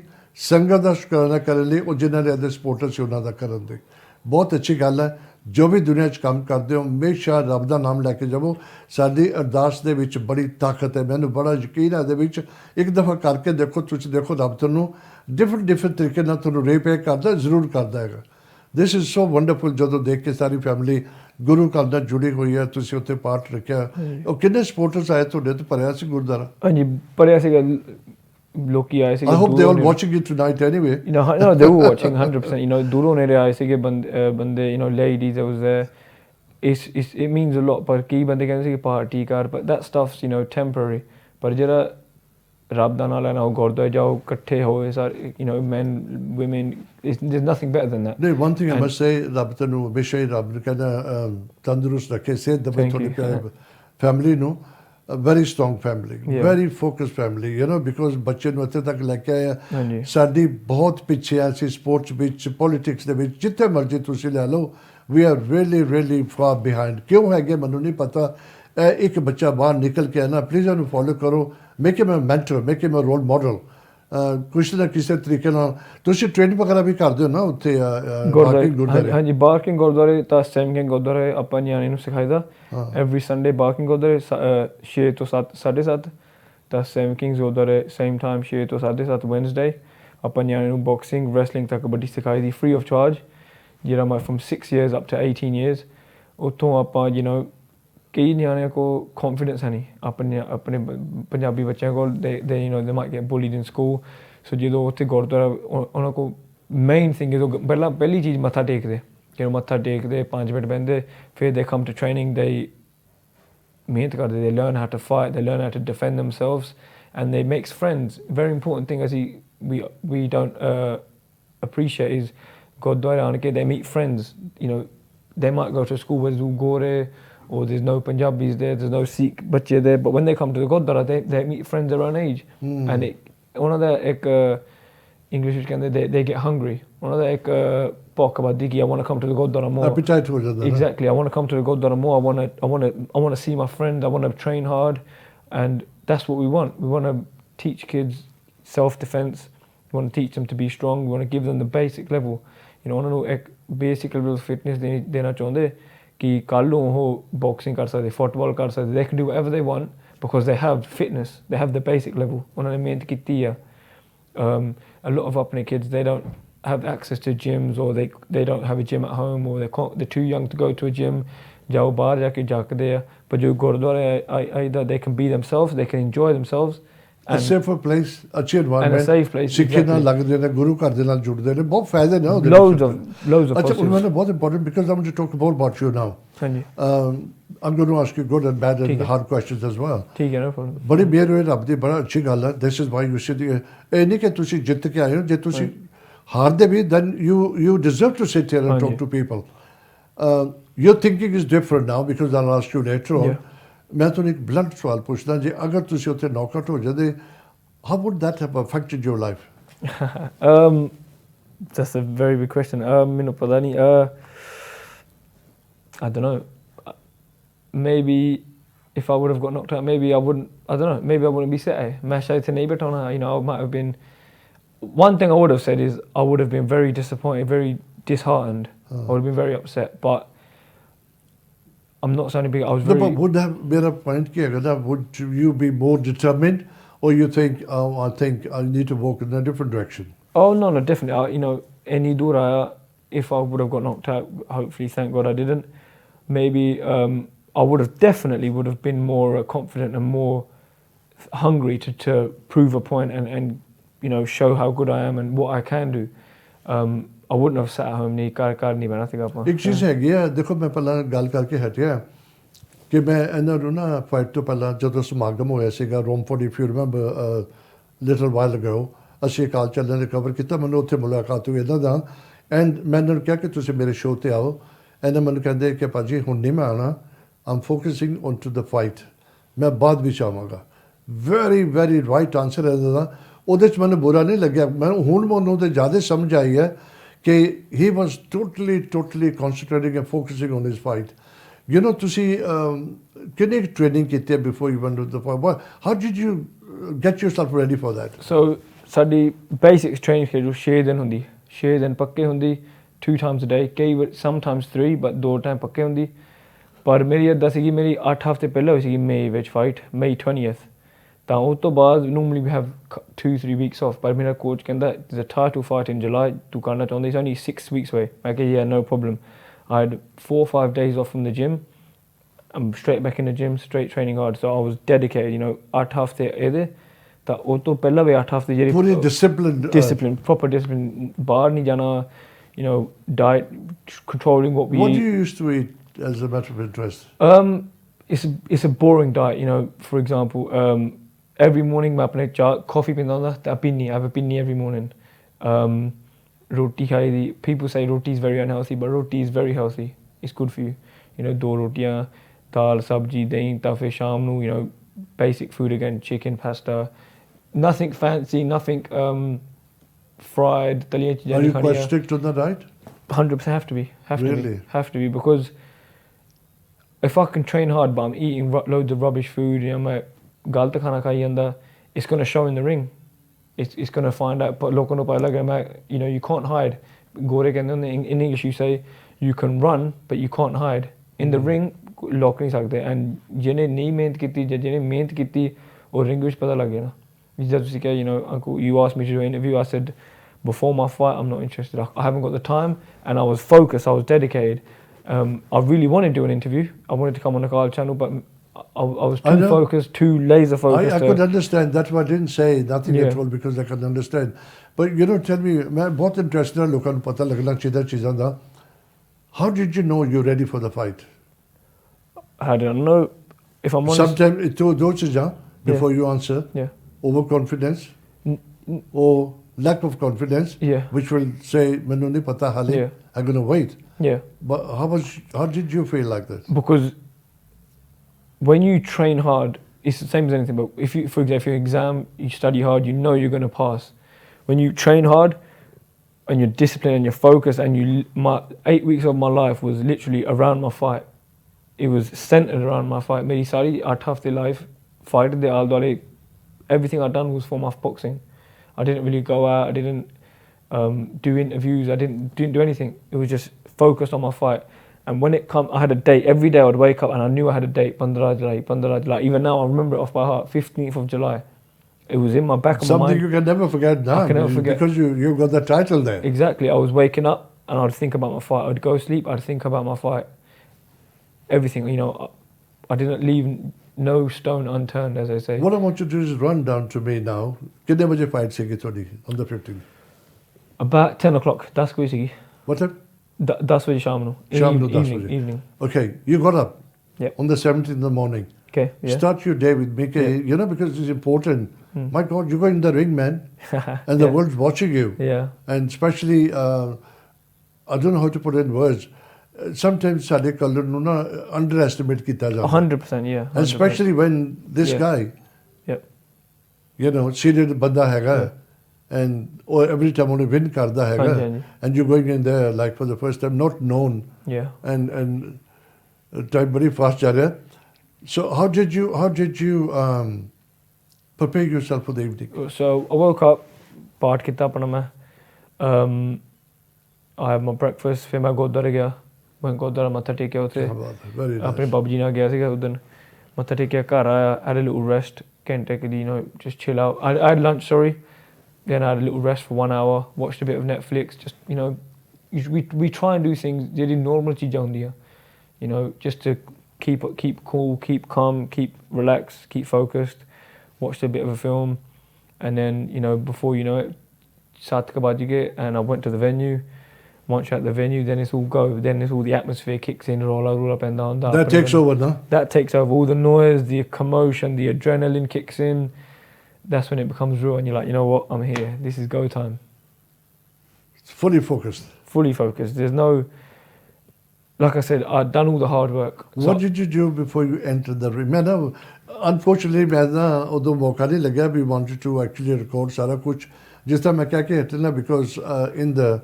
ਸੰਗਤ ਦਾ ਸ਼ੁਕਰਾਨਾ ਕਰਨ ਲਈ, ਉਹ ਜਿਨ੍ਹਾਂ ਦੇ ਇਹਦੇ ਸਪੋਰਟਰ ਸੀ ਉਹਨਾਂ ਦਾ ਕਰਨ ਲਈ. ਬਹੁਤ ਅੱਛੀ ਗੱਲ ਹੈ. ਜੋ ਵੀ ਦੁਨੀਆ 'ਚ ਕੰਮ ਕਰਦੇ ਹੋ, ਹਮੇਸ਼ਾ ਰੱਬ ਦਾ ਨਾਮ ਲੈ ਕੇ ਜਾਵੋ. ਸਾਡੀ ਅਰਦਾਸ ਦੇ ਵਿੱਚ ਬੜੀ ਤਾਕਤ ਹੈ, ਮੈਨੂੰ ਬੜਾ ਯਕੀਨ ਹੈ ਇਹਦੇ ਵਿੱਚ. ਇੱਕ ਦਫਾ ਕਰਕੇ ਦੇਖੋ, ਤੁਸੀਂ ਦੇਖੋ, ਰੱਬ ਤੁਹਾਨੂੰ ਡਿਫਰੈਂਟ ਤਰੀਕੇ ਨਾਲ ਤੁਹਾਨੂੰ ਰੀਪੇ ਕਰਦਾ, ਜ਼ਰੂਰ ਕਰਦਾ ਹੈਗਾ. This is so wonderful. ਜਦੋਂ ਦੇਖ ਕੇ ਸਾਰੀ ਫੈਮਿਲੀ ਗੁਰੂ ਘਰ ਨਾਲ ਜੁੜੀ ਹੋਈ ਹੈ, ਤੁਸੀਂ ਉੱਥੇ ਪਾਠ ਰੱਖਿਆ, ਉਹ ਕਿੰਨੇ ਸਪੋਰਟਰਸ ਆਏ ਤੁਹਾਡੇ ਤੋਂ, ਭਰਿਆ ਸੀ ਗੁਰਦੁਆਰਾ? ਹਾਂਜੀ, ਭਰਿਆ ਸੀਗਾ, ਲੋਕੀ ਆਏ ਸੀਗੇ. I hope they all watching it tonight anyway. You know, no, they were watching 100%. You know, ਦੂਰੋਂ ਨੇੜੇ ਆਏ ਸੀਗੇ ਬੰਦੇ, you know, ladies that was there. It means a lot. ਪਰ ਕਈ ਬੰਦੇ ਕਹਿੰਦੇ ਸੀ ਕਿ ਪਾਰਟੀ ਕਰ, but that stuff's, you know, temporary. ਪਰ ਜਿਹੜਾ ਰੱਬ ਦਾ ਨਾਂ ਲੈਣਾ, ਉਹ ਗੁਰਦੁਆਰੇ ਜਾਓ, ਇਕੱਠੇ ਹੋਏ ਸਾਰੇ, you know, men, women, there's nothing better than that. No, one thing I must say, ਰੱਬ ਤੈਨੂੰ ਹਮੇਸ਼ਾ ਹੀ ਰੱਬ ਨੂੰ ਕਹਿੰਦਾ ਤੰਦਰੁਸਤ ਰੱਖੇ, ਸਿਹਤ ਦੇਵੇ ਤੁਹਾਡੀ ਫੈਮਿਲੀ ਨੂੰ. very strong family, very focused family, you know, because ਬੱਚੇ ਨੂੰ ਇੱਥੇ ਤੱਕ ਲੈ ਕੇ ਆਇਆ. ਸਾਡੀ ਬਹੁਤ ਪਿੱਛੇ ਆ ਸੀ ਸਪੋਰਟਸ ਵਿੱਚ, ਪੋਲੀਟਿਕਸ ਦੇ ਵਿੱਚ, ਜਿੱਥੇ ਮਰਜ਼ੀ ਤੁਸੀਂ ਲੈ ਲਓ, we are really far behind. ਕਿਉਂ ਹੈਗੇ ਮੈਨੂੰ ਨਹੀਂ ਪਤਾ. ਇੱਕ ਬੱਚਾ ਬਾਹਰ ਨਿਕਲ ਕੇ ਆਇਆ ਨਾ, ਪਲੀਜ਼ ਉਹਨੂੰ ਫੋਲੋ ਕਰੋ, make him a mentor, make him a role model. ਕੁਛ ਨਾ ਕਿਸੇ ਤਰੀਕੇ ਨਾਲ ਤੁਸੀਂ ਟ੍ਰੇਨਿੰਗ ਵਗੈਰਾ ਵੀ ਕਰਦੇ ਹੋ ਨਾ ਉੱਥੇ ਗੁਰਦੁਆਰੇ ਹਾਂਜੀ ਬਾਰਕਿੰਗ ਗੁਰਦੁਆਰੇ ਤਾਂ ਸੈਮਕਿੰਗ ਗੁਰਦੁਆਰੇ ਆਪਾਂ ਨਿਆਣੇ ਨੂੰ ਸਿਖਾਈਦਾ ਐਵਰੀ ਸੰਡੇ ਬਾਰਕਿੰਗ ਗੁਰਦੁਆਰੇ 6 ਤੋਂ 7 7:30 ਤਾਂ ਸੈਮਕਿੰਗ ਗੁਰਦੁਆਰੇ ਸੇਮ ਟਾਈਮ 6 ਤੋਂ 7:30 ਵੈਨਸਡੇ ਆਪਾਂ ਨਿਆਣੇ ਨੂੰ ਬਾਕਸਿੰਗ ਰੈਸਲਿੰਗ ਤੱਕ ਕਬੱਡੀ ਸਿਖਾਈ ਦੀ ਫ੍ਰੀ ਆਫ ਚਾਰਜ ਜਿਹੜਾ ਮੈਂ firm 6 years up to 18 years ਉੱਥੋਂ ਆਪਾਂ ਕਈ ਨਿਆਣਿਆਂ ਕੋਲ ਕੌਨਫੀਡੈਂਸ ਹੈ ਨਹੀਂ ਆਪਣੇ ਪੰਜਾਬੀ ਬੱਚਿਆਂ ਕੋਲ they might get bullied in school ਸੋ ਜਦੋਂ ਉੱਥੇ ਗੁਰਦੁਆਰਾ ਉਹਨਾਂ ਕੋਲ ਮੇਨ ਥਿੰਗ ਇਜ਼ ਪਹਿਲੀ ਚੀਜ਼ ਮੱਥਾ ਟੇਕਦੇ ਮੱਥਾ ਟੇਕਦੇ 5 ਮਿੰਟ ਬਹਿੰਦੇ ਫਿਰ they come to training they ਮਿਹਨਤ ਕਰਦੇ they learn how to fight they learn how to defend themselves and they makes friends very important thing as we don't appreciate is ਗੁਰਦੁਆਰੇ ਆਣ ਕੇ they meet friends they might go to school with gore or there's no Punjabis there's no Sikh bache there but when they come to the Gurdwara they meet friends their own age and one of the English which they get hungry one of the ਭੁੱਖ ਵੱਧਦੀ ਕਿ I want to come to the Gurdwara more appetite ਹੋ ਜਾਂਦਾ exactly I want to come to the Gurdwara more I want to see my friends I want to train hard and that's what we want to teach kids self-defense we want to teach them to be strong we want to give them the basic level ਉਹਨਾਂ ਨੂੰ ਇੱਕ basic level of fitness ਦੇਣਾ ਚਾਹੁੰਦੇ ਕਿ ਕੱਲ੍ਹ ਨੂੰ ਉਹ boxing ਕਰ ਸਕਦੇ ਫੁੱਟਬਾਲ ਕਰ ਸਕਦੇ they can do whatever they want because they have fitness they have the basic level ਉਹਨਾਂ ਨੇ ਮਿਹਨਤ ਕੀਤੀ ਆ a lot of ਆਪਣੇ kids they don't have access to gyms or they don't have a gym at home or they're too young to go to a gym ਜਾਓ ਬਾਹਰ ਜਾ ਕੇ ਜੱਕਦੇ ਆ ਪਰ ਜੋ ਗੁਰਦੁਆਰੇ ਆਈਦਾ they can be themselves they can enjoy themselves a safer place ਅੱਛੀ environment and a safe place ਸਿੱਖੀ ਨਾਲ ਲੱਗਦੇ ਨੇ ਗੁਰੂ ਘਰ ਦੇ ਨਾਲ ਜੁੜਦੇ ਨੇ ਬਹੁਤ ਫਾਇਦੇ ਨੇ ਉਹਦੇ loads of ਅੱਛਾ ਮੈਨੂੰ ਬਹੁਤ important because I want to talk more about you now ਹਾਂਜੀ I'm going to ask you good and bad and hard questions as well ਠੀਕ ਹੈ no problem ਬੜੀ ਮਿਹਰ ਹੋਏ ਰੱਬ ਦੀ ਬੜਾ ਅੱਛੀ ਗੱਲ ਹੈ this is why you sit here ਇਹ ਨਹੀਂ ਕਿ ਤੁਸੀਂ ਜਿੱਤ ਕੇ ਆਏ ਹੋ ਜੇ ਤੁਸੀਂ ਹਾਰਦੇ ਵੀ then you deserve to sit here and talk to people your thinking is different now because I'll ask you later on ਮੈਂ ਤੁਹਾਨੂੰ ਇੱਕ ਬਲੰਟ ਸਵਾਲ ਪੁੱਛਦਾ ਜੇ ਅਗਰ ਤੁਸੀਂ ਉੱਥੇ ਨੌਕਆਊਟ ਹੋ ਜਾਂਦੇ how would that have affected your life that's a very big question ਮੈਨੂੰ ਪਤਾ ਨਹੀਂ I don't know maybe if I would have got knocked out maybe I don't know maybe I wouldn't be sitting ਮੈਂ ਸ਼ਾਇਦ ਇੱਥੇ ਨਹੀਂ ਬੈਠਾਉਣਾ I might have been one thing I would have said is I would have been very disappointed very disheartened I would have been very upset but I'm not sounding big. I was very... No, but would that be a point? Would you be more determined, or you think, I think I need to walk in a different direction? Oh no, definitely. Any dura, if I would have got knocked out, hopefully, thank God I didn't. Maybe I would have been more confident and more hungry to prove a point and show how good I am and what I can do. I wouldn't have sat at home ਨਹੀਂ ਘਰ ਨਹੀਂ ਬਹਿਣਾ ਸੀਗਾ ਆਪਾਂ ਇੱਕ ਚੀਜ਼ ਹੈਗੀ ਆ ਦੇਖੋ ਮੈਂ ਪਹਿਲਾਂ ਗੱਲ ਕਰਕੇ ਹਟਿਆ ਕਿ ਮੈਂ ਇਹਨਾਂ ਨੂੰ ਨਾ ਫਾਈਟ ਤੋਂ ਪਹਿਲਾਂ ਜਦੋਂ ਸਮਾਗਮ ਹੋਇਆ ਸੀਗਾ Romford if you remember little while ago ਅਸੀਂ ਅਕਾਲ ਚੈਨਲ ਨੇ ਕਵਰ ਕੀਤਾ ਮੈਨੂੰ ਉੱਥੇ ਮੁਲਾਕਾਤ ਹੋਈ ਇਹਨਾਂ ਦਾ ਐਂਡ ਮੈਂ ਇਹਨਾਂ ਨੂੰ ਕਿਹਾ ਕਿ ਤੁਸੀਂ ਮੇਰੇ ਸ਼ੋਅ 'ਤੇ ਆਓ ਇਹਨਾਂ ਮੈਨੂੰ ਕਹਿੰਦੇ ਕਿ ਭਾਜੀ ਹੁਣ ਨਹੀਂ ਮੈਂ ਆਉਣਾ I'm focusing on to the fight ਮੈਂ ਬਾਅਦ ਵਿੱਚ ਆਵਾਂਗਾ ਵੈਰੀ ਰਾਈਟ ਆਨਸਰ ਹੈ ਇਹਦਾ ਉਹਦੇ 'ਚ ਮੈਨੂੰ ਬੁਰਾ ਨਹੀਂ ਲੱਗਿਆ ਮੈਂ ਹੁਣ ਮੈਨੂੰ ਤਾਂ ਜ਼ਿਆਦਾ ਸਮਝ ਆਈ ਹੈ ਕਿ he was totally concentrating and focusing on his fight ਤੁਸੀਂ ਕਿੰਨੀ ਟ੍ਰੇਨਿੰਗ ਕੀਤੀ before you went to the fight how did you get yourself ready for that so ਸਾਡੀ basic training schedule 6 ਦਿਨ ਹੁੰਦੀ 6 ਦਿਨ ਪੱਕੇ ਹੁੰਦੀ 2 times a day ਕਈ sometimes 3 but 2 ਟਾਈਮ ਪੱਕੇ ਹੁੰਦੀ ਪਰ ਮੇਰੀ ਅੱਧਾ ਸੀਗੀ ਮੇਰੀ 8 ਹਫ਼ਤੇ ਪਹਿਲਾਂ ਹੋਈ ਸੀਗੀ ਮਈ ਵਿੱਚ ਫਾਈਟ May 20th ਤਾਂ ਉਸ ਤੋਂ ਬਾਅਦ normally we have 2-3 weeks off ਪਰ ਮੇਰਾ ਕੋਚ ਕਹਿੰਦਾ there's a title fight in July ਤੂੰ ਕਰਨਾ ਚਾਹੁੰਦਾ it's only 6 weeks away ਮੈਂ ਕਿਹਾ yeah no problem I had 4-5 days off from the gym I'm straight back in the gym straight training hard so I was dedicated 8 ਹਫ਼ਤੇ ਇਹਦੇ ਤਾਂ ਉਸ ਤੋਂ ਪਹਿਲਾਂ ਵੀ 8 ਹਫ਼ਤੇ ਜਿਹੜੀ ਪੂਰੀ discipline proper discipline ਬਾਹਰ ਨਹੀਂ ਜਾਣਾ diet controlling what we eat. do you used to eat as a matter of interest it's a boring diet for example every morning मैं अपने coffee पीता हूँ तो I have a pinni every morning roti खाई दी people say roti is very unhealthy but roti is very healthy it's good for you 2 रोटियां दाल सब्जी दही तो फिर शाम नू basic food again chicken pasta nothing fancy nothing fried तलियां चीज़ें are you quite strict on the diet 100% have to be because if I can train hard but I'm eating loads of rubbish food मैं गलत खाना खाई ਜਾਂਦਾ it's going to show in the ring it's going to find out. But लोगों को पता लगे मैं, you know, you can't hide. गोरे कहते हैं in English you say you can run but you can't hide. In the ring लोग नहीं सकते. And जिन्हें नहीं मेहनत की जिन्हें मेहनत की और ring ਵਿੱਚ पता लगे ना. जब ਤੁਸੀਂ कहा, you know, uncle, you asked me to do an interview. I said before my fight I'm not interested. I haven't got the time, and I was focused. I was dedicated. I really wanted to do an interview. I wanted to come on the Akaal channel, but I was too focused, too laser focused. I could understand. That's why I didn't say nothing at all, because I could understand. But you know, tell me, मैं बहुत interested है लोगों को पता लगना चाहिए चीज़ों का. How did you know you're ready for the fight? How did I know? If I'm honest, sometimes दो चीज़ें before you answer. Yeah. Overconfidence or lack of confidence, which will say मैंने नहीं पता हाले, I'm gonna wait. Yeah. But how did you feel like that? Because when you train hard, it's the same as anything. But if you, for example, if your exam, you study hard, you know you're going to pass. When you train hard and you're disciplined and you're focused, and my 8 weeks of my life was literally around my fight. It was centered around my fight. मेरी सारी 8 हफ्ते life fight the all दुआले, everything I'd done was for my boxing. I didn't really go out. I didn't do interviews. I didn't do anything. It was just focused on my fight. And when it come, I had a date. Every day I would wake up and I knew I had a date. 15 July. Even now I remember it off by heart. 15th of July. It was in my back of my mind. Something you can never forget now. I can never forget. Because you got the title there. Exactly. I was waking up and I'd think about my fight. I'd go sleep. I'd think about my fight. Everything. You know, I didn't leave no stone unturned, as I say. What I want you to do is run down to me now. कितने बजे fight सीखी थोड़ी on the 15th? About 10 o'clock. 10 बजे सीखी. What time? 10 बजे शाम को. Evening. Okay, you got up. Yep. On the 17th in the morning. Okay. Yeah. Start your day with me. You know, because it's important. My God, you're going in the ring, man. And the world's watching you. Yeah. And especially, I don't know how to put it in words. Sometimes साढ़े colour नु ना underestimate किया जाता है. 100%, yeah. 100%. And especially when this guy, you know, seated बंदा हैगा, and every time only win करता हैगा, and you're going in there like for the first time, not known. Yeah. And time very fast जा रहा है. So how did you prepare yourself for the evening? So I woke up, पाठ किया अपना मैं. I had my breakfast. फिर मैं गुरुद्वारे गया. मैं गुरुद्वारा मत्था टेकिया उसे. अपने बाबू जी ने गया सीगा उस दिन. मत्था टेकिया घर आया. Had a little rest. घंटे के लिए, you know, just chill out. I had lunch, sorry. Then I had a little rest for 1 hour. Watched a bit of Netflix. Just, you know, we try and do things ਜਿਹੜੀ normal ਚੀਜ਼ਾਂ ਹੁੰਦੀਆਂ. You know, just to keep cool, keep calm, keep relaxed, keep focused. Watched a bit of a film, and then, you know, before you know it, 7 के बाद गए, and I went to the venue. Once you're at the venue, then it's all go. Then it's all the atmosphere kicks in, roll up and down. That takes over, no? That takes over. All the noise, the commotion, the adrenaline kicks in. That's when it becomes real, and you're like, you know what? I'm here. This is go time. It's fully focused. Fully focused. There's no, like I said, I'd done all the hard work. What did you do before you entered the ring? Unfortunately, although मौका नहीं लगा, we wanted to actually record सारा कुछ. जिस तरह मैं क्या कहता because Inder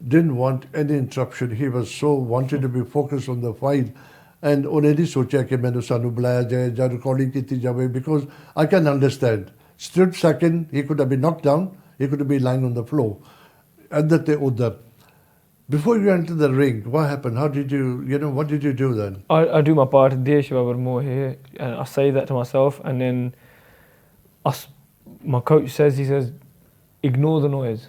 didn't want any interruption. He was so wanted to be focused on the fight, and उन्हें नहीं सोचा कि मैंने सानू बुलाया जाए या recording की जाए, because I can understand. Split second, he could have been knocked down. He could have been lying on the floor. अंदर ते उधर. Before you entered the ring, what happened? How did what did you do then? I do my part. Desh more here, and I say that to myself, and then my coach says, he says, ignore the noise.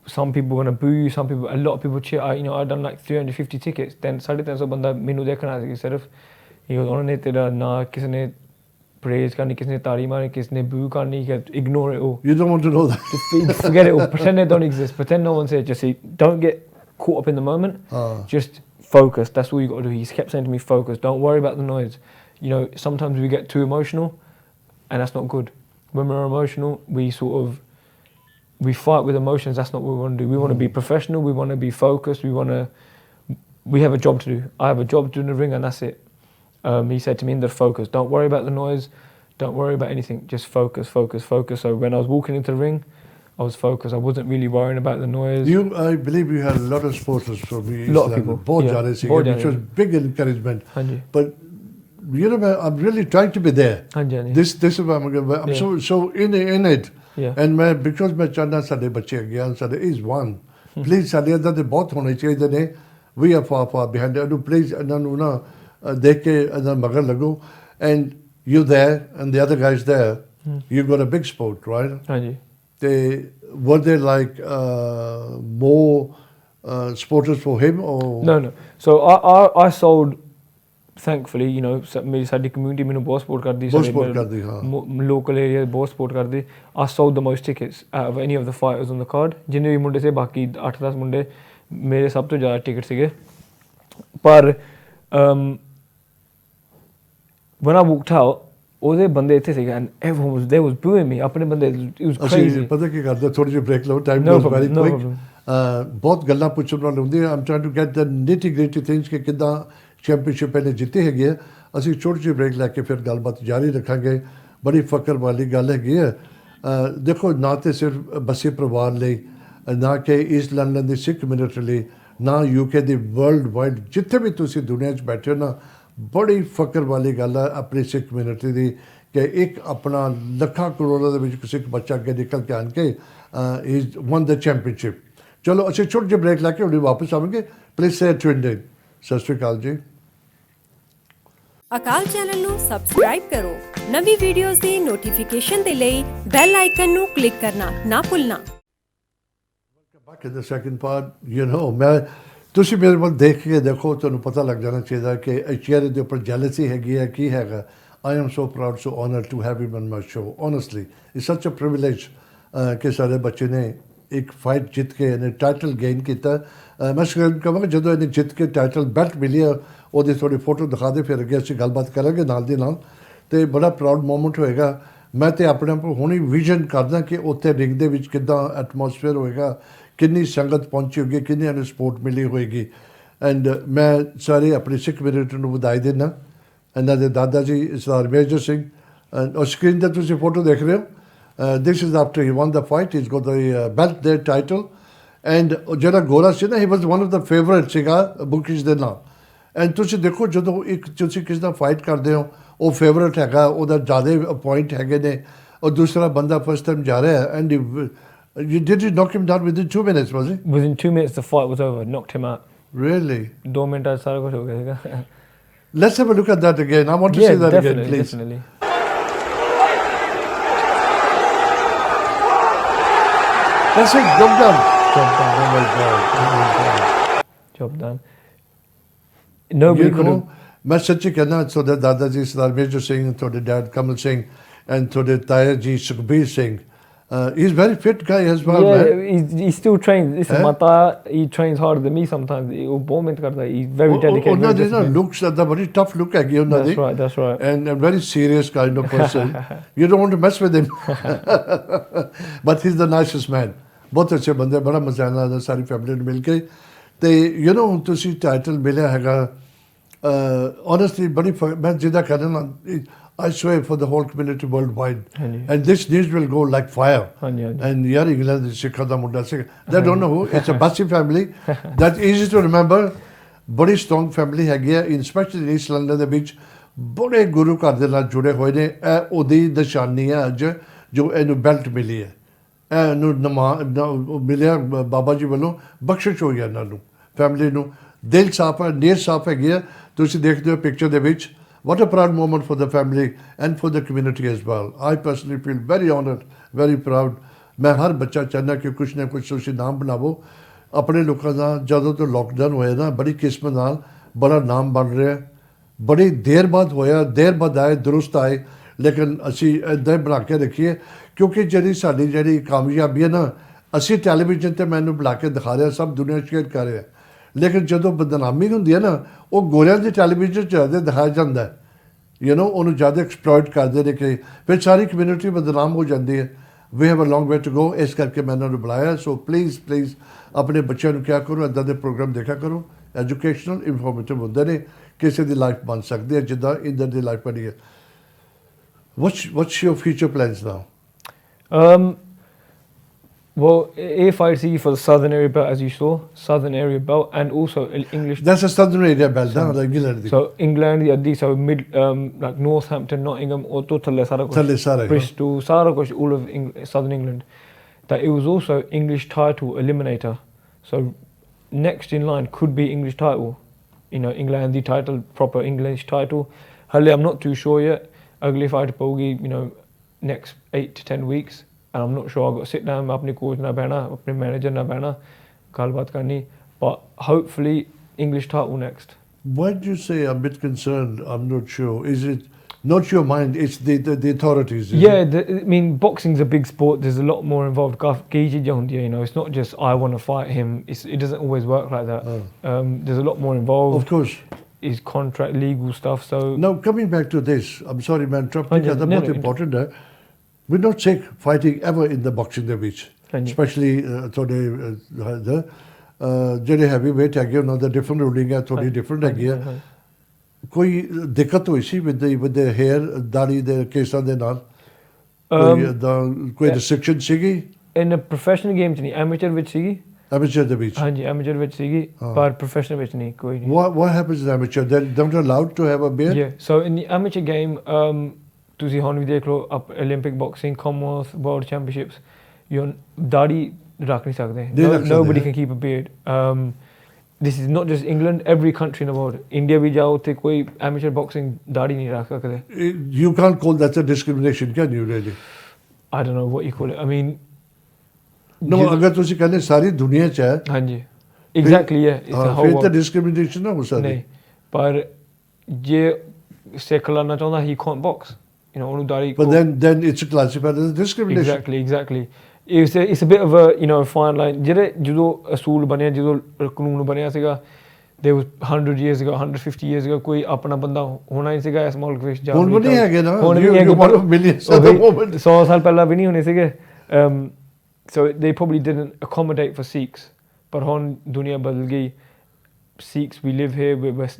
Some people are going to boo you, a lot of people cheer. I've done like 350 tickets. Then 350 बंदा मेनू देखना है सिर्फ. He goes, उन्होंने तेरा ना किसने praise करनी, किसने तारी मारनी, किसने boo करनी. Ignore it all. You don't want to know that. Just forget it all. Pretend they don't exist. Pretend no one's here. Just see, don't get caught up in the moment. Just focus. That's all you got to do. He kept saying to me, focus. Don't worry about the noise. You know, sometimes we get too emotional, and that's not good. When we're emotional, we fight with emotions. That's not what we want to do. We want to be professional. We want to be focused. We have a job to do. I have a job to do in the ring, and that's it. He said to me, Inder, focus. Don't worry about the noise. Don't worry about anything. Just focus. So when I was walking into the ring, I was focused. I wasn't really worrying about the noise. I believe you had a lot of supporters from East A lot of people. which was big encouragement. But you know, I'm really trying to be there. This is why I'm so in it. Yeah. And ਮੈਂ because ਮੈਂ ਚਾਹੁੰਦਾ ਸਾਡੇ ਬੱਚੇ ਅੱਗੇ ਆਉਣ, ਸਾਡੇ is one please ਸਾਡੇ ਇੱਦਾਂ ਦੇ ਬਹੁਤ ਹੋਣੇ ਚਾਹੀਦੇ ਨੇ, ਵੀ ਆਰ ਫਾਰ ਬਿਹਾਈਂਡ ਇਹਨੂੰ ਪਲੀਜ਼ ਇਹਨਾਂ ਨੂੰ ਨਾ ਦੇਖ ਕੇ ਇਹਨਾਂ ਮਗਰ ਲੱਗੋ and you there and the other guys there you got a big support right ਹਾਂਜੀ ਤੇ were they like more supporters for him or no so I sold thankfully you know ਮੇਰੀ ਸਾਡੀ ਕਮਿਊਨਿਟੀ ਮੈਨੂੰ ਬਹੁਤ ਸਪੋਰਟ ਕਰਦੀ ਬਹੁਤ support ਕਰਦੀ, ਹਾਂ। ਲੋਕਲ ਏਰੀਆ ਬਹੁਤ ਸਪੋਰਟ ਕਰਦੇ I sold the most tickets out of any of the fighters on the card ਜਿੰਨੇ ਵੀ ਮੁੰਡੇ ਸੀ ਬਾਕੀ 8-10 ਮੁੰਡੇ ਮੇਰੇ ਸਭ ਤੋਂ ਜ਼ਿਆਦਾ ਟਿਕਟ ਸੀਗੇ ਪਰ when I walked out ਉਹਦੇ ਬੰਦੇ ਇੱਥੇ ਸੀਗੇ and everyone was they was booing me ਆਪਣੇ ਬੰਦੇ it was crazy ਅਸੀਂ ਪਤਾ ਕੀ ਕਰਦੇ ਥੋੜੀ ਜਿਹੀ ਬ੍ਰੇਕ ਲਓ ਟਾਈਮ ਗੋਜ਼ ਵੈਰੀ ਕੁਇਕ ਬਹੁਤ ਗੱਲਾਂ ਪੁੱਛਣ ਵਾਲੀ ਹੁੰਦੀ ਹੈ I'm trying to get the nitty gritty things ਕਿ ਕਿੱਦਾਂ ਚੈਂਪੀਅਨਸ਼ਿਪ ਇਹਨੇ ਜਿੱਤੇ ਹੈਗੇ ਆ ਅਸੀਂ ਛੋਟੀ ਜਿਹੀ ਬ੍ਰੇਕ ਲੈ ਕੇ ਫਿਰ ਗੱਲਬਾਤ ਜਾਰੀ ਰੱਖਾਂਗੇ ਬੜੀ ਫਕਰ ਵਾਲੀ ਗੱਲ ਹੈਗੀ ਹੈ ਦੇਖੋ ਨਾ ਤੇ ਸਿਰਫ ਬੱਸੀ ਪਰਿਵਾਰ ਲਈ ਨਾ ਕਿ ਈਸਟ ਲੰਡਨ ਦੀ ਸਿੱਖ ਕਮਿਊਨਿਟੀ ਲਈ ਨਾ ਯੂਕੇ ਦੀ ਵਰਲਡ ਵਾਈਡ ਜਿੱਥੇ ਵੀ ਤੁਸੀਂ ਦੁਨੀਆ 'ਚ ਬੈਠੇ ਹੋ ਨਾ ਬੜੀ ਫਕਰ ਵਾਲੀ ਗੱਲ ਹੈ ਆਪਣੀ ਸਿੱਖ ਕਮਿਊਨਿਟੀ ਦੀ ਕਿ ਇੱਕ ਆਪਣਾ ਲੱਖਾਂ ਕਰੋੜਾਂ ਦੇ ਵਿੱਚ ਕਿਸੇ ਇੱਕ ਬੱਚਾ ਅੱਗੇ ਨਿਕਲ ਕੇ ਆਣ ਕੇ ਇਜ਼ ਵਨ ਦ ਚੈਂਪੀਅਨਸ਼ਿਪ ਚਲੋ ਅਸੀਂ ਛੋਟੀ ਜਿਹੀ ਬ੍ਰੇਕ ਲੈ ਕੇ ਹੁਣੇ ਵਾਪਸ ਆਵਾਂਗੇ ਪਲੀਜ਼ ਸੇ ਟਿਊਨਡ ਇਨ ਸਤਿ ਸ਼੍ਰੀ ਅਕਾਲ ਜੀ ਅਕਾਲ ਚੈਨਲ ਨੂੰ ਸਬਸਕ੍ਰਾਈਬ ਕਰੋ ਨਵੀਂ ਵੀਡੀਓਜ਼ ਦੀ ਨੋਟੀਫਿਕੇਸ਼ਨ ਦੇ ਲਈ ਬੈਲ ਆਈਕਨ ਨੂੰ ਕਲਿੱਕ ਕਰਨਾ ਨਾ ਭੁੱਲਣਾ back in the second part you know ਮੈਂ ਤੁਸੀਂ ਮੇਰੇ ਵੱਲ ਦੇਖ ਕੇ ਦੇਖੋ ਤੁਹਾਨੂੰ ਪਤਾ ਲੱਗ ਜਾਣਾ ਚਾਹੀਦਾ ਕਿ ਇਹ ਚਿਹਰੇ ਦੇ ਉੱਪਰ ਜੈਲਸੀ ਹੈਗੀ ਹੈ ਕੀ ਹੈਗਾ I am so proud so honoured to have him on my show honestly it's such a privilege ਕਿ ਸਾਡੇ ਬੱਚੇ ਨੇ ਇੱਕ ਫਾਈਟ ਜਿੱਤ ਕੇ ਇਹਨੇ ਟਾਈਟਲ ਗੇਨ ਕੀਤਾ ਮੈਂ ਕਹਾਂਗਾ ਜਦੋਂ ਇਹਨੇ ਜਿੱਤ ਕੇ ਟਾਈਟਲ ਬੈਲਟ ਮਿਲੀ ਉਹਦੀ ਥੋੜੀ ਫੋਟੋ ਦਿਖਾ ਦੇ ਫਿਰ ਅੱਗੇ ਅਸੀਂ ਗੱਲਬਾਤ ਕਰਾਂਗੇ ਨਾਲ ਦੀ ਨਾਲ ਅਤੇ ਬੜਾ ਪ੍ਰਾਊਡ ਮੂਮੈਂਟ ਹੋਏਗਾ ਮੈਂ ਤਾਂ ਆਪਣੇ ਆਪ ਹੁਣੀ ਵਿਜ਼ਨ ਕਰਦਾ ਕਿ ਉੱਥੇ ਰਿੰਗ ਦੇ ਵਿੱਚ ਕਿੱਦਾਂ ਐਟਮੋਸਫੇਅਰ ਹੋਏਗਾ ਕਿੰਨੀ ਸੰਗਤ ਪਹੁੰਚੀ ਹੋਗੀ ਕਿੰਨੀ ਨੂੰ ਸਪੋਰਟ ਮਿਲੀ ਹੋਏਗੀ ਐਂਡ ਮੈਂ ਸਾਰੇ ਆਪਣੀ ਸਿੱਖ ਕਮਿਊਨਿਟੀ ਨੂੰ ਵਧਾਈ ਦਿੰਦਾ ਇਹਨਾਂ ਦੇ ਦਾਦਾ ਜੀ ਸਰਦਾਰ ਮੇਜਰ ਸਿੰਘ ਔਰ ਸਕਰੀਨ 'ਤੇ ਤੁਸੀਂ ਫੋਟੋ ਦੇਖ ਰਹੇ ਹੋ this is after he won the fight is got the belt ਦੇ ਟਾਈਟਲ ਐਂਡ ਜਿਹੜਾ ਗੋਰਾ ਸੀ ਨਾ he was one of the favourite ਸੀਗਾ ਬੁਕਿਸ਼ ਦੇ ਨਾਲ ਐਂਡ ਤੁਸੀਂ ਦੇਖੋ ਜਦੋਂ ਇੱਕ ਤੁਸੀਂ ਕਿਸੇ ਦਾ ਫਾਈਟ ਕਰਦੇ ਹੋ ਉਹ ਫੇਵਰੇਟ ਹੈਗਾ ਉਹਦਾ ਜ਼ਿਆਦਾ ਪੁਆਇੰਟ ਹੈਗੇ ਨੇ ਔਰ ਦੂਸਰਾ ਬੰਦਾ ਫਸਟ ਟਾਈਮ ਜਾ ਰਿਹਾ and did you knock him down within 2 minutes, was it? within 2 minutes the fight was over knocked him out Really? 2 ਮਿੰਟਾਂ ਸਾਰਾ ਕੁਝ ਹੋ ਗਿਆ ਸੀਗਾ Let's have a look at that again. I want to see that again, please. Definitely. That's it, job done. Job done. Oh my God. Oh my God. Job done. Nobody could have. मैं सच्ची कहना थोड़े दादाजी सरदार major Singh थोड़े dad Kamal Singh and थोड़े ताया जी Sukhbir Singh he's very fit guy as well Yeah, man. he still trains. Listen, Mata, he trains harder than me sometimes. वो बहुत मेहनत करता है. He's very dedicated. ਉਹਨਾਂ very ਦੇ ਨਾ disciplined. looks ਦਾ ਬੜੀ tough look ਹੈਗੀ ਉਹਨਾਂ ਦੀ That's right. and a very serious kind of person. You don't want to mess with him. But he's the nicest man. ਬਹੁਤ ਅੱਛੇ ਬੰਦੇ ਬੜਾ ਮਜ਼ਾ ਆਉਂਦਾ ਸਾਰੀ ਫੈਮਿਲੀ ਨੂੰ ਮਿਲ ਕੇ ਤੇ ਯੂ نو ਹੁਣ ਤੁਸੀਂ ਟਾਈਟਲ ਮਿਲਿਆ ਹੈਗਾ honestly ਬੜੀ ਮੈਂ ਜਿੱਦਾਂ ਕਹਿੰਦਾ I swear for the whole community worldwide. And this news will go like fire. And yaar England is Sikh da munda Sikh. They don't know who. It's a Bassi family. That's easy to remember. Bੜੀ strong family ਹੈਗੀ ਹੈ especially in East London ਦੇ ਵਿੱਚ ਬੜੇ ਗੁਰੂ ਘਰ ਦੇ ਨਾਲ ਜੁੜੇ ਹੋਏ ਨੇ ਇਹ ਉਹਦੀ ਨਿਸ਼ਾਨੀ ਹੈ ਅੱਜ ਜੋ ਇਹਨੂੰ ਬੈਲਟ ਮਿਲੀ ਹੈ ਇਹਨੂੰ ਮਿਲਿਆ ਬਾਬਾ ਜੀ ਵੱਲੋਂ ਬਖਸ਼ਿਸ਼ ਹੋਈ ਹੈ ਇਹਨਾਂ ਨੂੰ ਫੈਮਿਲੀ ਨੂੰ ਦਿਲ ਸਾਫ਼ ਹੈ ਨੀਅਤ ਸਾਫ਼ ਹੈਗੀ ਹੈ ਤੁਸੀਂ ਦੇਖਦੇ ਹੋ ਪਿਕਚਰ ਦੇ ਵਿੱਚ What a proud moment for the family and for the community as well. I personally feel very honored, very proud. मैं हर बच्चा चाहना कि कुछ ना कुछ ਤੁਸੀਂ ਨਾਮ ਬਣਾਵੋ ਆਪਣੇ ਲੋਕਾਂ ਦਾ ਜਦੋਂ ਤੋਂ ਲੋਕਡਾਊਨ ਹੋਇਆ ਨਾ ਬੜੀ ਕਿਸਮਤ ਨਾਲ ਬੜਾ ਨਾਮ ਬਣ ਰਿਹਾ ਬੜੀ ਦੇਰ ਬਾਅਦ ਹੋਇਆ ਦੇਰ ਬਾਅਦ ਆਏ ਦਰੁਸਤ ਆਏ ਲੇਕਿਨ ਅਸੀਂ ਇੱਦਾਂ ਬਣਾ ਕੇ ਰੱਖੀਏ ਕਿਉਂਕਿ ਜਿਹੜੀ ਸਾਡੀ ਜਿਹੜੀ ਕਾਮਯਾਬੀ ਹੈ ਨਾ ਅਸੀਂ ਟੈਲੀਵਿਜ਼ਨ 'ਤੇ ਮੈਨੂੰ ਬੁਲਾ ਕੇ ਦਿਖਾ ਰਿਹਾ ਸਭ ਦੁਨੀਆ ਸ਼ੇਅਰ ਕਰ ਰਿਹਾ ਲੇਕਿਨ ਜਦੋਂ ਬਦਨਾਮੀ ਹੁੰਦੀ ਹੈ ਨਾ ਉਹ ਗੋਰਿਆਂ ਦੀ ਟੈਲੀਵਿਜ਼ਨ 'ਚ ਜ਼ਿਆਦਾ ਦਿਖਾਇਆ ਜਾਂਦਾ ਹੈ ਯੂ نو ਉਹਨੂੰ ਜ਼ਿਆਦਾ ਐਕਸਪਲੋਇਟ ਕਰਦੇ ਨੇ ਕਿ ਫਿਰ ਸਾਰੀ ਕਮਿਊਨਿਟੀ ਬਦਨਾਮ ਹੋ ਜਾਂਦੀ ਹੈ we have a long way to go ਇਸ ਕਰਕੇ ਮੈਂ ਇਹਨਾਂ ਨੂੰ ਬੁਲਾਇਆ ਸੋ ਪਲੀਜ਼ ਆਪਣੇ ਬੱਚਿਆਂ ਨੂੰ ਕਿਹਾ ਕਰੋ ਇੱਦਾਂ ਦੇ ਪ੍ਰੋਗਰਾਮ ਦੇਖਿਆ ਕਰੋ ਐਜੂਕੇਸ਼ਨਲ ਇਨਫੋਰਮੇਟਿਵ ਹੁੰਦੇ ਨੇ ਕਿਸੇ ਦੀ ਲਾਈਫ ਬਣ ਸਕਦੀ ਹੈ ਜਿੱਦਾਂ ਇੰਦਰ ਦੀ ਲਾਈਫ ਬਣੀ ਹੈ what's your future plans now? Well, a fight C for the southern area belt, as you saw, southern area belt, and also English. That's a southern area belt, ਨਾ England ਦੀ. So England ਦੀ ਅੱਧੀ, so mid like Northampton, Nottingham, ਉਹ ਤੋਂ ਥੱਲੇ ਸਾਰਾ ਕੁਝ. ਥੱਲੇ ਸਾਰਾ ਹੀ, Bristol, ਸਾਰਾ ਕੁਝ, all of southern England. That it was also English title eliminator. So next in line could be English title. You know, England the title, proper English title. Halle, I'm not too sure yet. Ugly fight pogi, you know, next 8 to 10 weeks. And I'm not sure. I've got to sit down with my coach na behna, my manager na behna, galbaat karni. But hopefully English title next. Why do you say I'm a bit concerned? I'm not sure. Is it not your mind? It's the authorities. Yeah, I mean, boxing's a big sport. There's a lot more involved. You know, it's not just I want to fight him. It doesn't always work like that. There's a lot more involved. Of course. Is contract legal stuff. So now coming back to this, I'm sorry, man. That's most important. We're not sick fighting ever in the boxing the beach, especially today. ਜਿਹੜੇ heavyweight ਹੈਗੇ ਉਹਨਾਂ ਦਾ different ruling ਹੈ, ਥੋੜੀ different ਹੈਗੀ ਹੈ. ਕੋਈ ਦਿੱਕਤ ਹੋਈ ਸੀ with the hair ਦਾੜੀ ਦੇ ਕੇਸਾਂ ਦੇ ਨਾਲ? ਕੋਈ restriction ਸੀਗੀ? In a professional game ਚ ਨਹੀਂ, amateur ਵਿੱਚ ਸੀਗੀ. Amateur ਦੇ ਵਿੱਚ? ਹਾਂਜੀ, amateur ਵਿੱਚ ਸੀਗੀ, ਪਰ professional ਵਿੱਚ ਨਹੀਂ, ਕੋਈ ਨਹੀਂ. What happens in amateur? They're not allowed to have a beard? Yeah, so in the amateur game, ਤੁਸੀਂ ਹੁਣ ਵੀ ਦੇਖ ਲਓ, Olympic boxing, Commonwealth, World Championships, ਦਾੜੀ ਰੱਖ ਨਹੀਂ ਸਕਦੇ. Nobody can keep a beard. This is not just England, every country in the world. India ਵੀ ਜਾਓ ਤੇ ਕੋਈ amateur boxing ਦਾੜੀ ਨਹੀਂ ਰੱਖ ਸਕਦੇ. You can't call that a discrimination, can you really? I don't know what you call it. I mean, no, ਅਗਰ ਤੁਸੀਂ ਕਹਿੰਦੇ ਸਾਰੀ ਦੁਨੀਆ 'ਚ ਹੈ. ਹਾਂਜੀ, exactly, yeah. It's a whole ਫਿਰ ਤਾਂ discrimination ਨਾ ਹੋ ਸਕਦੀ. ਨਹੀਂ, ਪਰ ਜੇ ਸਿੱਖ ਲੈਣਾ ਚਾਹੁੰਦਾ, he can't box. You know, ਉਹਨੂੰ ਦਾੜੀ. But then it's classified as discrimination. Exactly. It's a bit of a, you know, fine line. ਜਦੋਂ ਅਸੂਲ ਬਣਿਆ, ਜਦੋਂ ਕਾਨੂੰਨ ਬਣਿਆ ਸੀਗਾ, there was 100 years ago, 150 years ago, ਕੋਈ ਆਪਣਾ ਬੰਦਾ ਹੋਣਾ ਹੀ ਸੀਗਾ ਇਸ ਮੁਲਕ ਵਿੱਚ. ਹੁਣ ਵੀ ਨਹੀਂ ਹੈਗੇ ਨਾ. ਹੁਣ ਵੀ ਹੈਗੇ, one of millions at the moment. 100 ਸਾਲ ਪਹਿਲਾਂ ਵੀ ਨਹੀਂ ਹੋਣੇ ਸੀਗੇ. So they probably didn't accommodate for Sikhs. But ਹੁਣ ਦੁਨੀਆ ਬਦਲ ਗਈ. Sikhs, we live here,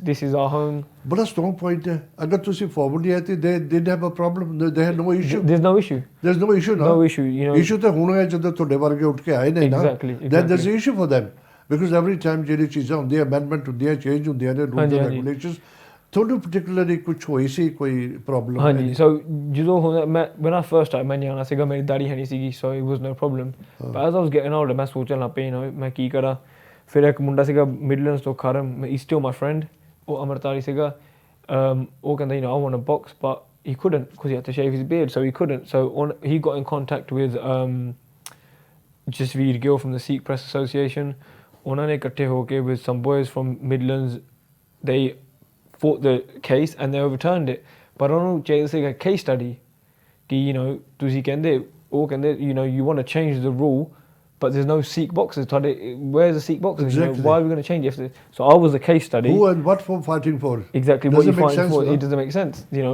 this is our home. But a strong point है. अगर तुसी forward ही आती, they didn't have a problem. They had no issue. There's no issue. There's no issue, no. No issue, you know. Issue तो होना है जब थोड़े बार के उठ के आए नहीं ना. Exactly. Then there's an issue for them because every time ਜਿਹੜੀ ਚੀਜ਼ਾਂ ਹੁੰਦੀਆਂ, amendment ਹੁੰਦੀਆਂ, change ਹੁੰਦੀਆਂ ਨੇ, rules and regulations. ਤੁਹਾਨੂੰ particularly ਕੁਝ ਹੋਈ ਸੀ, ਕੋਈ problem? ਹਾਂਜੀ, so ਜਦੋਂ ਮੈਂ when I first started, ਮੈਂ ਨਿਆਣਾ ਸੀਗਾ, ਮੇਰੀ ਦਾੜੀ ਹੈ ਨਹੀਂ ਸੀਗੀ, so it was no problem. But as I was getting older, ਮੈਂ ਸੋਚਣ ਲੱਗ ਪਿਆ, you know, ਮੈਂ ਕੀ ਕਰਾਂ. ਫਿਰ ਇੱਕ ਮੁੰਡਾ ਸੀਗਾ ਮਿਡਲੈਂਡਸ ਤੋਂ, ਖਾਰਮ, he's still my friend, ਉਹ ਅਮਰਤਾਰੀ ਸੀਗਾ. ਉਹ ਕਹਿੰਦਾ, you know, I want to box, but he couldn't because he had to shave his beard, so he couldn't. So he got in contact with Jasveer Gill from the Sikh Press Association. ਉਹਨਾਂ ਨੇ ਇਕੱਠੇ ਹੋ ਕੇ with some boys from Midlands, they fought the case and they overturned it. ਪਰ ਉਹਨੂੰ ਚਾਹੀਦਾ ਸੀਗਾ case study ਕਿ, you know, ਤੁਸੀਂ ਕਹਿੰਦੇ, ਉਹ ਕਹਿੰਦੇ, you know, you want to change the rule, but there's no Sikh boxers. Where's the Sikh boxers? Exactly. You know, why are we going to change it? So I was the case study. Who and what for fighting for? Exactly. What you're fighting for. It doesn't make sense. You know,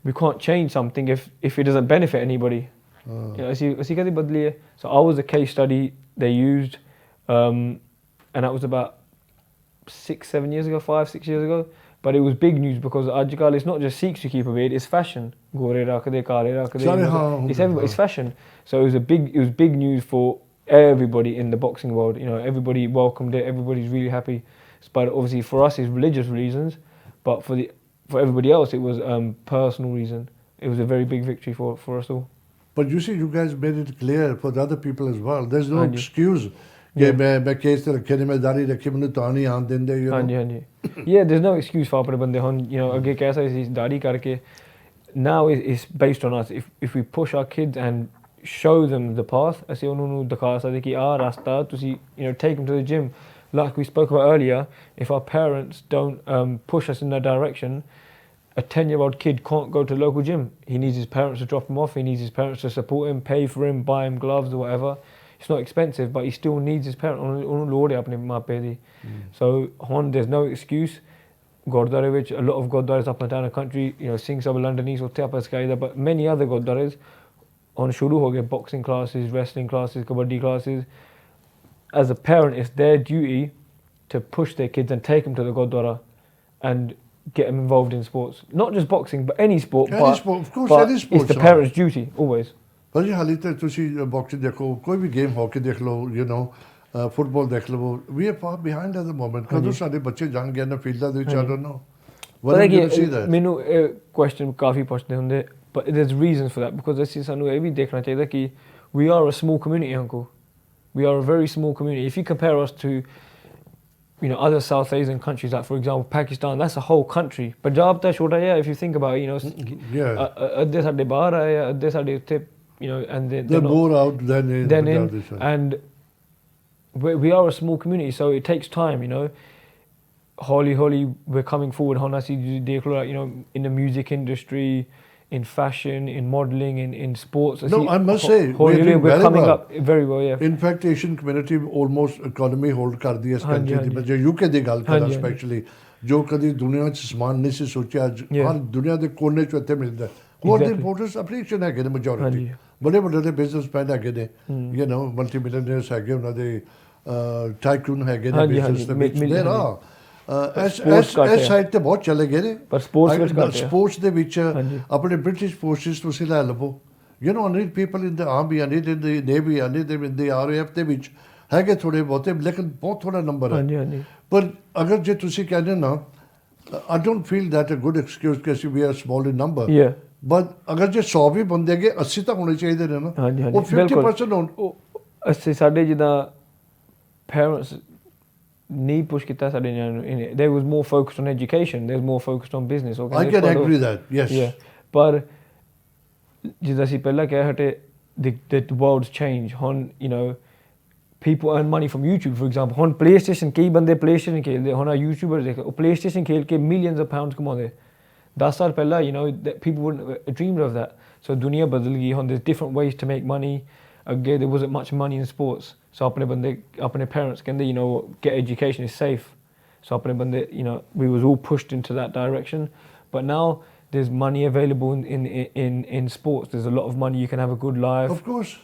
we can't change something if it doesn't benefit anybody. You know, so I was the case study they used, and that was about 6-7 years ago, 5-6 years ago. But it was big news because ajkal it's not just Sikhs who keep a beard, it's fashion. Gore rakhde, kale rakhde. It's everybody. It's fashion. So it was big news for everybody in the boxing world. You know, everybody welcomed it. Everybody's really happy. But obviously for us it's religious reasons, but for everybody else it was personal reason. It was a very big victory for us all. But you see, you guys made it clear for the other people as well. There's no excuse. ਮੈਂ case ਤੇ ਰੱਖੇ ਨੇ, ਮੈਂ ਦਾੜੀ ਰੱਖੀ, ਮੈਨੂੰ ਤਾਂ ਨਹੀਂ ਆਉਣ ਦਿੰਦੇ. ਹਾਂਜੀ. Yeah, there's no excuse for ਆਪਣੇ ਬੰਦੇ ਹੁਣ, you know, ਅੱਗੇ ਕਹਿ ਸਕਦੇ ਸੀ ਦਾੜੀ ਕਰਕੇ. Now it's based on us. If we push our kids and show them the path, ਅਸੀਂ ਉਹਨਾਂ ਨੂੰ ਦਿਖਾ ਸਕਦੇ ਕਿ ਆਹ ਰਸਤਾ, ਤੁਸੀਂ, you know, take them to the gym. Like we spoke about earlier, if our parents don't push us in that direction, a 10-year-old kid can't go to the local gym. He needs his parents to drop him off. He needs his parents to support him, pay for him, buy him gloves or whatever. It's not expensive, but he still needs his parents. ਉਹਨੂੰ ਲੋੜ ਹੈ ਆਪਣੇ ਮਾਪੇ ਦੀ. So there's no excuse. ਗੁਰਦੁਆਰੇ ਵਿੱਚ, a lot of ਗੁਰਦੁਆਰੇ up and down the country, you know, Singh Sabha Londonese, ਉੱਥੇ ਆਪਾਂ ਸਿਖਾਈਦਾ, but many other ਗੁਰਦੁਆਰੇ ਹੁਣ ਸ਼ੁਰੂ ਹੋ ਗਏ boxing classes, wrestling classes, kabaddi classes. As a parent, it's their duty to push their kids and take them to the gurdwara and get them involved in sports. Not just boxing, but any sport. Any sport, of course, any sport. It's the parents' duty, always. ਭਾਜੀ ਹਾਲੀ ਤੇ ਤੁਸੀਂ boxing ਦੇਖੋ, ਕੋਈ ਵੀ game hockey ਦੇਖ ਲਓ, you نو football ਦੇਖ ਲਓ, we are far behind at the moment. ਕਦੋਂ ਸਾਡੇ ਬੱਚੇ ਜਾਣਗੇ ਇਹਨਾਂ ਫੀਲਡਾਂ ਦੇ ਵਿੱਚ, ਆਈ ਡੋਨਟ ਨੋ। ਪਤਾ ਕੀ ਮੈਨੂੰ ਇਹ ਕੁਐਸਚਨ ਕਾਫੀ ਪੁੱਛਦੇ ਹੁੰਦੇ, but there's reasons for that, because ਅਸੀਂ ਸਾਨੂੰ ਇਹ ਵੀ ਦੇਖਣਾ ਚਾਹੀਦਾ ਕਿ we are a small community, uncle. We are a very small community. If you compare us to, you know, other South Asian countries, like for example Pakistan, that's a whole country. Punjab ਤਾਂ ਛੋਟਾ ਜਿਹਾ, if you think about it, you know, ਅੱਧੇ ਸਾਡੇ ਬਾਹਰ ਆਏ ਆ, ਅੱਧੇ ਸਾਡੇ ਉੱਥੇ, you know, and they're more out than in, and we are a small community, so it takes time, you know. Holi we're coming forward. ਹੁਣ ਅਸੀਂ ਦੇਖ ਲਓ, you know, in the music industry, in fashion, in modelling, in sports. No, I must say, we're coming up very well, yeah. In fact, Asian community almost economy hold ਕਰਦੀ ਹੈ ਇਸ country ਦੀ। ਮੈਂ ਜੇ UK ਦੀ ਗੱਲ ਕਰਾਂ specially, ਜੋ ਕਦੀ ਦੁਨੀਆ 'ਚ ਸਮਾਨ ਨਹੀਂ ਸੀ ਸੋਚਿਆ, ਅੱਜ ਹਰ ਦੁਨੀਆ ਦੇ ਕੋਨੇ 'ਚ ਇੱਥੇ ਮਿਲਦਾ। ਹੋਰ ਦੇ ਇੰਪੋਰਟੈਂਸ ਅਪਰੀਸ਼ੀਏਸ਼ਨ ਹੈਗੇ ਨੇ ਮੈਜੋਰਿਟੀ, ਬੜੇ ਵੱਡੇ ਬਿਜ਼ਨਸਮੈਨ ਹੈਗੇ ਨੇ, ਯੂ نو ਮਲਟੀ ਮਿਲੀਅਨਰਸ ਹੈਗੇ, ਉਹਨਾਂ ਦੇ ਟਾਈਕੂਨ ਹੈਗੇ ਨੇ ਬਿਜ਼ਨਸ ਦੇ ਵਿੱਚ। ਦੇਰ ਆ ਇਸ ਸਾਈਡ ਤੇ ਬਹੁਤ ਚਲੇ ਗਏ ਨੇ, ਪਰ ਸਪੋਰਟਸ ਦੇ ਵਿੱਚ ਆਪਣੇ ਬ੍ਰਿਟਿਸ਼ ਫੋਰਸਿਸ ਤੁਸੀਂ ਲੈ ਲਵੋ, you نو need people in the army, need in the navy, need in the RAF ਦੇ ਵਿੱਚ ਹੈਗੇ ਥੋੜੇ ਬਹੁਤੇ, ਲੇਕਿਨ ਬਹੁਤ ਥੋੜਾ ਨੰਬਰ ਹੈ। ਪਰ ਅਗਰ ਜੇ ਤੁਸੀਂ ਕਹਿੰਦੇ ਨਾ, I don't feel that a good excuse ਕਿ ਅਸੀਂ we are small in number, but ਅਗਰ ਜੇ 100 ਵੀ ਬੰਦੇ ਹੈਗੇ, 80 ਤਾਂ ਹੋਣੇ ਚਾਹੀਦੇ ਨੇ ਨਾ, ਉਹ 50% ਹੋਣ। ਅਸੀਂ ਸਾਡੇ ਜਿੱਦਾਂ parents ਨਹੀਂ ਪੁਸ਼ ਕੀਤਾ ਸਾਡੇ ਨਿਆਣੇ ਨੂੰ, there was more focused on education, there was more focused on business. I can agree that, yes. ਪਰ ਜਿੱਦਾਂ ਅਸੀਂ ਪਹਿਲਾਂ ਕਹਿ ਹਟੇ, the world's changed. ਹੁਣ you know people earn money from YouTube, for example. ਹੁਣ PlayStation, ਕਈ ਬੰਦੇ PlayStation ਖੇਲਦੇ, ਹੁਣ YouTubers ਦੇਖ, ਉਹ PlayStation ਖੇਲ ਕੇ millions of pounds ਕਮਾਉਂਦੇ। 10 ਸਾਲ ਪਹਿਲਾਂ, you know, people wouldn't dreamed of that. So ਦੁਨੀਆ ਬਦਲ ਗਈ, ਹੁਣ there's different ways to make money. ਅੱਗੇ there wasn't much money in sports, so ਆਪਣੇ ਬੰਦੇ, ਆਪਣੇ parents ਕਹਿੰਦੇ, you know, get education is safe, so ਆਪਣੇ ਬੰਦੇ, you know, we was all pushed into that direction. But now there's money available in sports. There's a lot of money, you can have a good life, of course.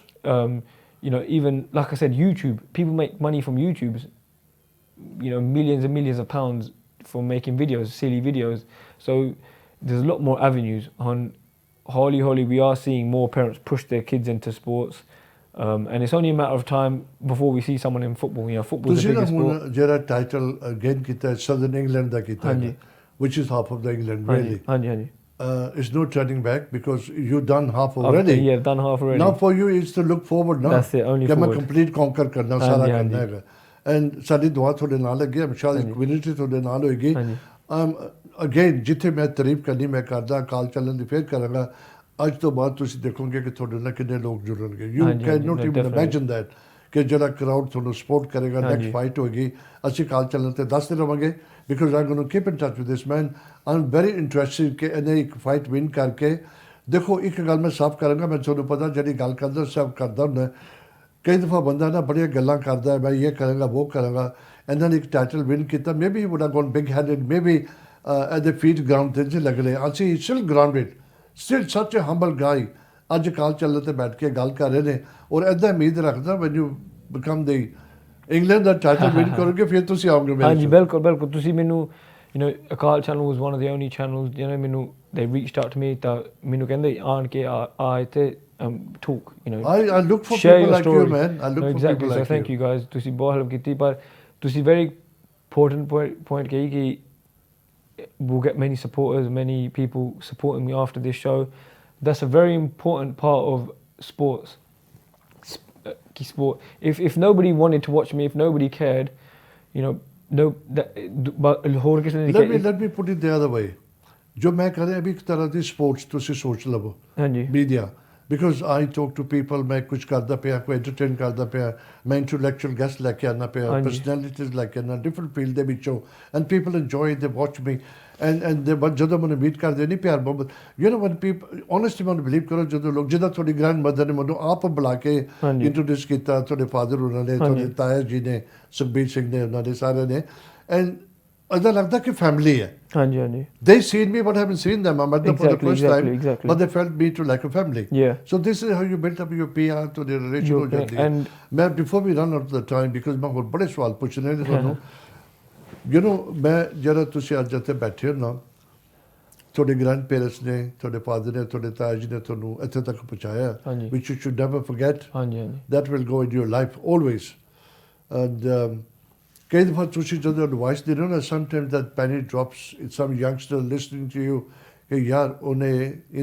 You know, even like I said, YouTube, people make money from YouTube, you know, millions and millions of pounds for making videos, silly videos. So there's a lot more avenues. On Holi we are seeing more parents push their kids into sports. And it's only a matter of time before we see someone in football. You know, football is the biggest sport. ਤੁਸੀਂ ਜਿਹੜਾ title gain ਕੀਤਾ Southern England ਦਾ ਕੀਤਾ, which is half of the England really. ਹਾਂਜੀ It's no turning back because you've done half already. Yeah, done half already. Now for you it's to look forward now. That's it, only forward. ਮੈਂ complete conquer ਕਰਨਾ, ਸਾਰਾ ਕਰਨਾ ਹੈਗਾ। And ਸਾਡੀ ਦੁਆ ਤੁਹਾਡੇ ਨਾਲ ਲੱਗੀ, I'm sure the community ਤੁਹਾਡੇ ਨਾਲ ਹੋਏਗੀ। Again, ਜਿੱਥੇ ਮੈਂ ਤਾਰੀਫ ਕਰਨੀ ਮੈਂ ਕਰਦਾ, ਅਕਾਲ ਚੱਲਣ ਦੀ ਫੇਰ ਕਰਾਂਗਾ। ਅੱਜ ਤੋਂ ਬਾਅਦ ਤੁਸੀਂ ਦੇਖੋਗੇ ਕਿ ਤੁਹਾਡੇ ਨਾਲ ਕਿੰਨੇ ਲੋਕ ਜੁੜਨਗੇ। You can not even imagine that ਕਿ ਜਿਹੜਾ ਕਰਾਊਡ ਤੁਹਾਨੂੰ ਸਪੋਰਟ ਕਰੇਗਾ। ਨੈਕਸਟ ਫਾਈਟ ਹੋਏਗੀ, ਅਸੀਂ ਅਕਾਲ ਚੱਲਣ ਤੇ ਦੱਸਦੇ ਰਹਾਂਗੇ, because I going to keep in touch with this man. I am very interested ਕਿ ਇਹਨੇ ਇੱਕ ਫਾਈਟ ਵਿਨ ਕਰਕੇ। ਦੇਖੋ ਇੱਕ ਗੱਲ ਮੈਂ ਸਾਫ਼ ਕਰਾਂਗਾ, ਮੈਂ ਤੁਹਾਨੂੰ ਪਤਾ ਜਿਹੜੀ ਗੱਲ ਕਰਦਾ ਸਭ ਕਰਦਾ ਹੁੰਦਾ। ਕਈ ਦਫਾ ਬੰਦਾ ਨਾ ਬੜੀਆਂ ਗੱਲਾਂ ਕਰਦਾ, ਮੈਂ ਇਹ ਕਰਾਂਗਾ ਉਹ ਕਰਾਂਗਾ। ਇਹਨਾਂ ਨੇ ਇੱਕ ਟਾਈਟਲ ਵਿਨ ਕੀਤਾ, maybe would have gone big headed, maybe at the feet ground 'ਤੇ ਲੱਗ ਰਹੇ। ਅਸੀਂ ਸਟਿਲ ਗਰਾਊਂਡਡ, ਸਟਿਲ ਸੱਚ ਅ ਹੰਬਲ ਗਾਈ। ਅੱਜ ਅਕਾਲ ਚੱਲਣ 'ਤੇ ਬੈਠ ਕੇ ਗੱਲ ਕਰ ਰਹੇ ਨੇ, ਔਰ ਇੱਦਾਂ ਉਮੀਦ ਰੱਖਦਾ when you become the England the title win ਕਰੋਗੇ ਫਿਰ ਤੁਸੀਂ ਆਓਗੇ। ਹਾਂਜੀ ਬਿਲਕੁਲ ਬਿਲਕੁਲ। ਤੁਸੀਂ ਮੈਨੂੰ, you know, Akaal Channel was one of the only channels, you know, ਮੈਨੂੰ they reached out to me ਤਾਂ ਮੈਨੂੰ ਕਹਿੰਦੇ ਆਣ ਕੇ ਆ ਇੱਥੇ talk, you know, I look for people like you, man. I look for exactly. people like so thank you guys, ਤੁਸੀਂ ਬਹੁਤ help ਕੀਤੀ। ਪਰ ਤੁਸੀਂ very important point ਕਹੀ ਕਿ we'll get many supporters, many people supporting me after this show. That's a very important part of sports. Sport. If nobody wanted to watch me, if nobody cared, you know, no, but let me put it the other way. जो मैं कर रहा अभी एक तरह की sports तुसी सोच लवो media, because I talk to people, मैं कुछ करदा पिया, कोई entertain करदा पिया, मैं intellectual guest लेके आना पिया, personalities लेके आना different field दे विचों, and people enjoy, they watch me, and they ਜਦੋਂ ਮੈਨੂੰ ਮੀਟ ਕਰਦੇ ਨਹੀਂ ਪਿਆਰ ਮੁਹੱਬਤ, you know, when people honestly ਮੈਨੂੰ believe ਕਰੋ, ਜਦੋਂ ਲੋਕ ਜਿੱਦਾਂ ਤੁਹਾਡੀ ਗ੍ਰੈਂਡ ਮਦਰ ਨੇ ਮੈਨੂੰ ਆਪ ਬੁਲਾ ਕੇ ਇੰਟਰੋਡਿਊਸ ਕੀਤਾ, ਤੁਹਾਡੇ ਫਾਦਰ ਉਹਨਾਂ ਨੇ, ਤੁਹਾਡੇ ਤਾਇਆ ਜੀ ਨੇ, ਸੁਖਬੀਰ ਸਿੰਘ ਨੇ, ਉਹਨਾਂ ਦੇ ਸਾਰੇ ਨੇ, and ਇੱਦਾਂ ਲੱਗਦਾ ਕਿ ਫੈਮਿਲੀ ਹੈ। ਹਾਂਜੀ ਹਾਂਜੀ। They seen me, but I haven't seen them. I met them for the first time, but they felt me to like a family. Yeah. So this is how you build up your PR to the relation ਹੋ ਜਾਂਦੀ ਹੈ। ਮੈਂ before we run out of the time, because ਮੈਂ ਹੋਰ ਬੜੇ ਸਵਾਲ ਪੁੱਛਣੇ ਨੇ ਤੁਹਾਨੂੰ, you know, ਮੈਂ ਜਿਹੜਾ ਤੁਸੀਂ ਅੱਜ ਇੱਥੇ ਬੈਠੇ ਹੋ ਨਾ, ਤੁਹਾਡੇ ਗ੍ਰੈਂਡ ਪੇਰੈਂਟਸ ਨੇ, ਤੁਹਾਡੇ ਫਾਦਰ ਨੇ, ਤੁਹਾਡੇ ਤਾਇਆ ਜੀ ਨੇ ਤੁਹਾਨੂੰ ਇੱਥੇ ਤੱਕ ਪਹੁੰਚਾਇਆ, ਹਾਂਜੀ। which you should never forget. ਹਾਂਜੀ ਹਾਂਜੀ That will go in your life always. And ਕਈ ਦਫਾ ਤੁਸੀਂ ਜਦੋਂ ਐਡਵਾਈਸ ਦੇ ਰਹੇ ਹੋ ਨਾ, sometimes that penny drops in some youngster listening to you ਕਿ ਯਾਰ ਉਹਨੇ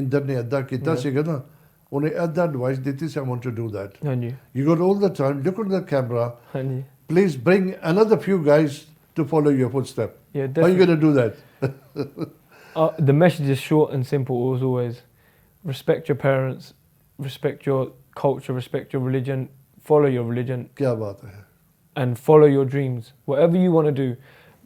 ਇੰਦਰ ਨੇ ਇੱਦਾਂ ਕੀਤਾ ਸੀਗਾ ਨਾ, ਉਹਨੇ ਇੱਦਾਂ ਐਡਵਾਈਸ ਦਿੱਤੀ ਸੀ, I want to do that. ਹਾਂਜੀ You got all the time, look at the camera, ਹਾਂਜੀ please bring another few guys to follow your footstep. Yeah, How are you going to do that? The message is short and simple as always. Respect your parents, respect your culture, respect your religion, follow your religion, क्या बात है. and follow your dreams. Whatever you want to do,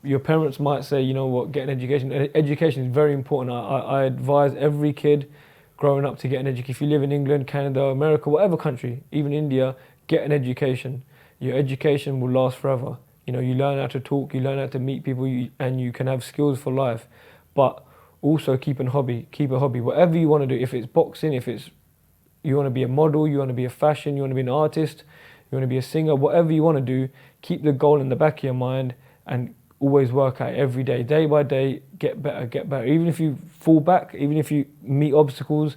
your parents might say, you know what, get an education. Education is very important. I advise every kid growing up to get an education. If you live in England, Canada, America, whatever country, even India, get an education. Your education will last forever. You know, you learn how to talk, you learn how to meet people, and you can have skills for life. But also keep a hobby. Whatever you want to do, if it's boxing, if it's you want to be a model, you want to be a fashion, you want to be an artist, you want to be a singer, whatever you want to do, keep the goal in the back of your mind and always work at it every day, day by day, get better. Even if you fall back, even if you meet obstacles,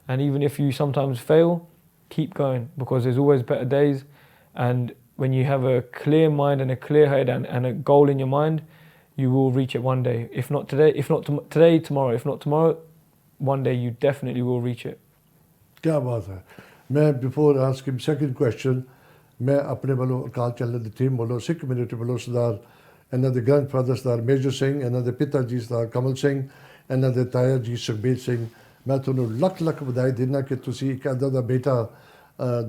and even if you sometimes fail, keep going, because there's always better days. And when you have a clear mind and a clear head and a goal in your mind, you will reach it one day. If not today, today, tomorrow. If not tomorrow, one day you definitely will reach it. क्या बात है. मैं before asking second question, मैं अपने वालों अकाल channel ਦੀ team ਵੱਲੋਂ, ਸਿੱਖ community ਵੱਲੋਂ ਸਰਦਾਰ ਇਹਨਾਂ ਦੇ ਗ੍ਰੈਂਡਫਾਦਰ ਸਰਦਾਰ ਮੇਜਰ ਸਿੰਘ, ਇਹਨਾਂ ਦੇ ਪਿਤਾ ਜੀ ਸਰਦਾਰ ਕਮਲ ਸਿੰਘ, ਇਹਨਾਂ ਦੇ ਤਾਇਆ ਜੀ ਸੁਖਬੀਰ ਸਿੰਘ, ਮੈਂ ਤੁਹਾਨੂੰ ਲੱਖ ਲੱਖ ਵਧਾਈ ਦਿੰਦਾ ਕਿ ਤੁਸੀਂ ਇੱਕ ਇੱਦਾਂ ਦਾ ਬੇਟਾ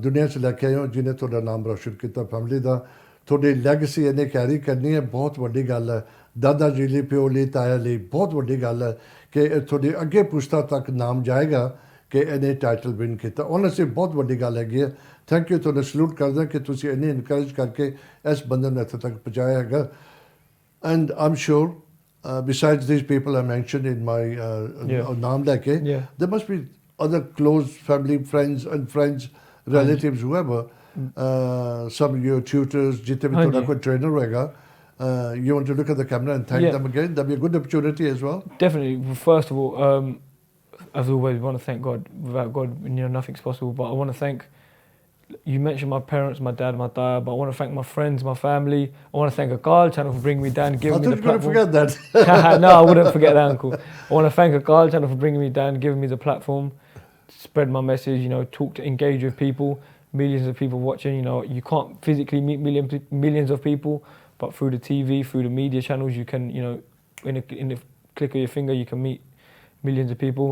ਦੁਨੀਆ 'ਚ ਲੈ ਕੇ ਆਏ ਹੋ ਜਿਹਨੇ ਤੁਹਾਡਾ ਨਾਮ ਰੋਸ਼ਨ ਕੀਤਾ, ਫੈਮਿਲੀ ਦਾ. ਤੁਹਾਡੀ ਲੈਗੇਸੀ ਇਹਨੇ ਕੈਰੀ ਕਰਨੀ ਹੈ, ਬਹੁਤ ਵੱਡੀ ਗੱਲ ਹੈ. ਦਾਦਾ ਜੀ ਲਈ, ਪਿਓ ਲਈ, ਤਾਇਆ ਲਈ ਬਹੁਤ ਵੱਡੀ ਗੱਲ ਹੈ ਕਿ ਤੁਹਾਡੇ ਅੱਗੇ ਪੁਸ਼ਤਾ ਤੱਕ ਨਾਮ ਜਾਏਗਾ ਕਿ ਇਹਨੇ ਟਾਈਟਲ ਵਿਨ ਕੀਤਾ. ਓਨੈਸਟਲੀ ਬਹੁਤ ਵੱਡੀ ਗੱਲ ਹੈਗੀ ਹੈ. ਥੈਂਕ ਯੂ, ਤੁਹਾਨੂੰ ਸਲੂਟ ਕਰਦਾ ਕਿ ਤੁਸੀਂ ਇਹਨੇ ਇਨਕਰੇਜ ਕਰਕੇ ਇਸ ਬੰਦੇ ਨੂੰ ਇੱਥੇ ਤੱਕ ਪਹੁੰਚਾਇਆ ਹੈਗਾ. And I am sure besides these people I mentioned in my naam leke, there must be other close family, friends, relatives, whoever, some of your tutors, jitne bhi thoda koi trainer hoega. You want to look at the camera and thank them again? That'd be a good opportunity as well. Definitely. First of all, as always, we want to thank God. Without God, you know, nothing's possible. But I want to thank, you mentioned my parents, my dad, my dad, but I want to thank my friends, my family. I want to thank Akaal Channel for bringing me down, giving me the platform. I thought you were going to forget that. No, I wouldn't forget that, Uncle. I want to thank Akaal Channel for bringing me down, giving me the platform, spread my message, you know, engage with people, millions of people watching. You know, you can't physically meet millions of people, but through the TV, through the media channels, you can, you know, in a click of your finger, you can meet millions of people.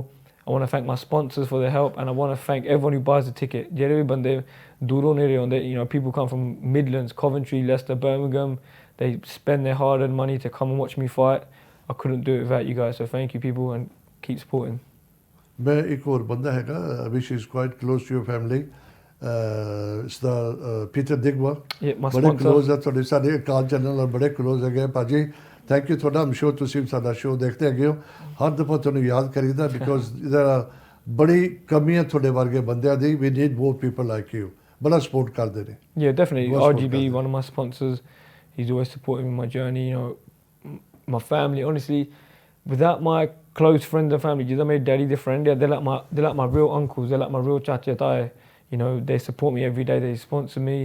I want to thank my sponsors for their help, and I want to thank everyone who buys the ticket. You know, people come from Midlands, Coventry, Leicester, Birmingham. They spend their hard-earned money to come and watch me fight. I couldn't do it without you guys, so thank you, people, and keep supporting. मैं एक और बंदा हैगा, which is quite close to your family. It's the Peter Digwa. Yeah, my बड़े sponsor. close है थोड़े सारे अकाल चैनल और बड़े close है पाजी. Thank you ਤੁਹਾਡਾ. I'm sure ਤੁਸੀਂ ਸਾਡਾ ਸ਼ੋਅ ਦੇਖਦੇ ਹੈਗੇ ਹੋ. ਹਰ ਦਫਾ ਤੁਹਾਨੂੰ ਯਾਦ ਕਰੀਦਾ because there are ਬੜੀ ਕਮੀਆਂ ਤੁਹਾਡੇ ਵਰਗੇ ਬੰਦਿਆਂ ਦੀ. We need more people like you. ਬੜਾ ਸਪੋਰਟ ਕਰਦੇ ਨੇ. Yeah, definitely. RGB, one of my sponsors, he's always supporting me in my journey. You know, my family, honestly, without my close friends and family, just my daddy, the friend, they're like my real uncles. They're like my real chacha tai. You know, they support me every day. They sponsor me,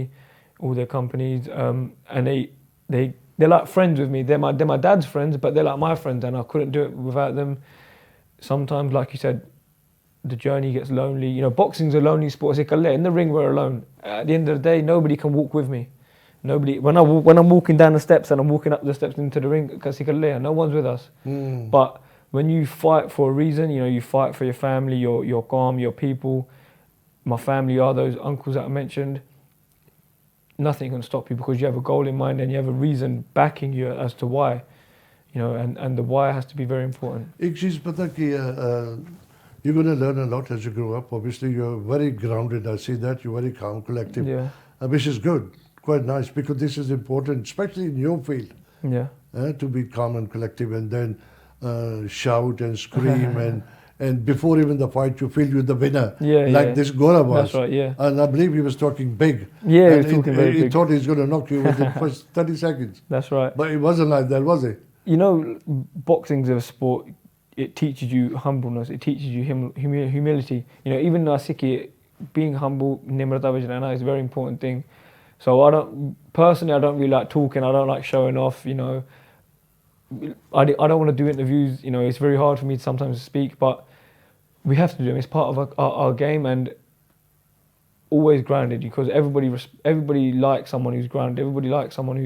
all their companies, and they're like friends with me. They're my dad's friends, but they're like my friends, and I couldn't do it without them. Sometimes, like you said, the journey gets lonely. You know, boxing's a lonely sport. In the ring, we're alone. At the end of the day, nobody can walk with me. Nobody. When I'm walking down the steps and I'm walking up the steps into the ring, no one's with us. But when you fight for a reason, you know, you fight for your family, your calm, your people. My family are those uncles that I mentioned. Nothing can stop you because you have a goal in mind and you have a reason backing you as to why, you know, and the why has to be very important. एक चीज़ पता कि you're going to learn a lot as you grow up. Obviously, you're very grounded. I see that you're very calm, collective, which is good, quite nice, because this is important, especially in your field. Yeah. To be calm and collective, and then shout and scream and before even the fight, you feel you're the winner. Like this Gora was. That's right, yeah. And I believe he was talking big. Yeah, and he was talking very big. He thought he was going to knock you within the first 30 seconds. That's right. But it wasn't like that, was it? You know, boxing's a sport. it teaches you humbleness, it teaches you humility. You know, even Sikhi, being humble, nimrata vijnana is a very important thing. So I don't really like talking, I don't like showing off, you know. I don't want to do interviews, you know, it's very hard for me sometimes to speak, but we have to do them. It's part of our game, and always grounded, because everybody likes someone who's grounded, everybody likes someone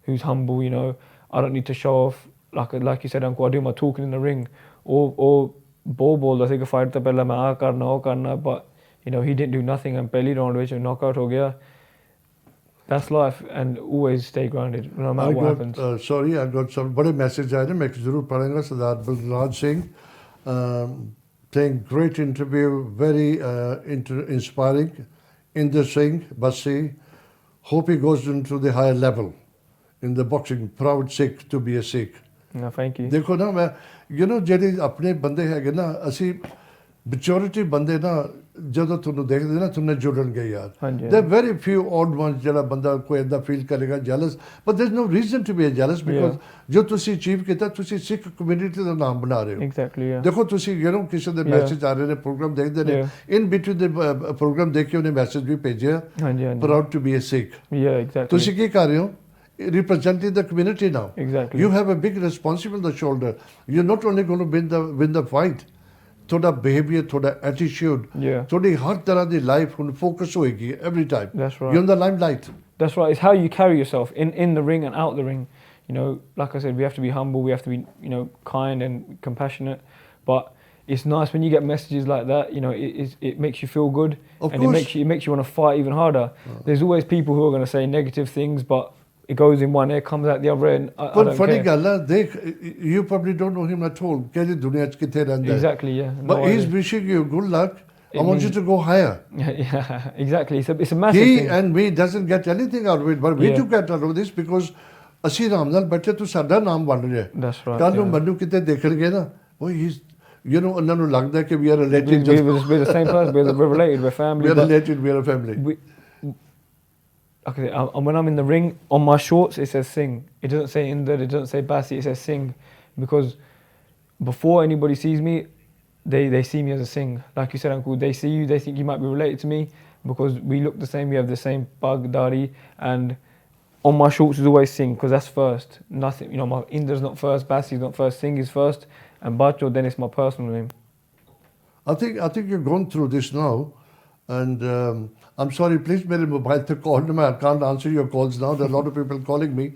who's humble, you know. I don't need to show off, like you said, Uncle, I do my talking in the ring, or ball, I think if I had to pehla main aa karna, but you know, he didn't do nothing, and pehli round vich knockout ho gaya. That's life, and always stay grounded no matter what happens. I got some bade message aaye, main zarur padhunga. Sardar Balraj Singh saying great interview, very inspiring. Inder Singh, Bassi, hope he goes into the higher level in the boxing. Proud Sikh to be a Sikh. No, thank you. देखो ना मैं, you know, जेडे अपने बंदे हैगे ना, असी majority बंदे ना ਜਦੋਂ ਤੁਹਾਨੂੰ ਦੇਖਦੇ ਨਾ ਤੁਹਾਨੂੰ ਜੁੜਨਗੇ ਯਾਰ. There are very few odd ones ਜਿਹੜਾ ਬੰਦਾ ਕੋਈ ਏਦਾਂ ਫੀਲ ਕਰੇਗਾ jealous, but there's no reason to be jealous because ਜੋ ਤੁਸੀਂ ਅਚੀਵ ਕੀਤਾ ਤੁਸੀਂ ਸਿੱਖ ਕਮਿਊਨਿਟੀ ਦਾ ਨਾਮ ਬਣਾ ਰਹੇ ਹੋ. Exactly, yeah. ਦੇਖੋ ਤੁਸੀਂ you know ਕਿਸੇ ਦੇ ਮੈਸੇਜ ਆ ਰਹੇ ਨੇ, ਪ੍ਰੋਗਰਾਮ ਦੇਖਦੇ ਨੇ, in between ਦੇ ਪ੍ਰੋਗਰਾਮ ਦੇਖ ਕੇ ਉਹਨੇ ਮੈਸੇਜ ਵੀ ਭੇਜਿਆ, proud to be a Sikh. Yeah, exactly. ਤੁਸੀਂ ਕੀ ਕਰ ਰਹੇ ਹੋ? Representing the community now. Exactly. You have a big responsibility on the shoulder. You're not only going to win the fight. Thoda behavior, thoda attitude, thodi har tarah di life hun focus hoegi every time. That's right. You're in the limelight. That's right. It's how you carry yourself in the ring and out the ring. You know, like I said, we have to be humble. We have to be, you know, kind and compassionate. But it's nice when you get messages like that. You know, it makes you feel good, of and course. it makes you want to fight even harder. There's always people who are going to say negative things, but it goes in one ear, comes out the other end. I don't funny care. Galla, you probably don't know him at all. Kehdi duniya ch kithe rehanda hai. Exactly, yeah. But he's wishing you good luck. I want you to go higher. Yeah, exactly. It's a massive thing. He and me doesn't get anything out of it, but we do get out of this because ਅਸੀਂ ਰਾਮ ਨਾਲ ਬੈਠੇ ਤੂੰ ਸਾਡਾ ਨਾਮ ਬਣ ਰਿਹਾ. That's right. ਕੱਲ ਨੂੰ ਮੈਨੂੰ ਕਿਤੇ ਦੇਖਣਗੇ ਨਾ, ਉਹ he's, you know, ਉਹਨਾਂ ਨੂੰ ਲੱਗਦਾ ਕਿ we are related. We're the same person. We're related. We're family. We're related. We're a family. Okay, and when I'm in the ring, on my shorts it says Singh. It doesn't say Inder, it doesn't say Bassi, it says Singh. Because before anybody sees me, they see me as a Singh. Like you said, Uncle, they see you, they think you might be related to me because we look the same, we have the same pug, dari, and on my shorts is always Singh because that's first. Nothing, you know, my Inder's not first, Bassi's not first, Singh is first, and Bacho, then it's my personal name. I think you've gone through this now, and I'm sorry, please mere mobile to call me. I can't answer your calls now. There are a lot of people calling me.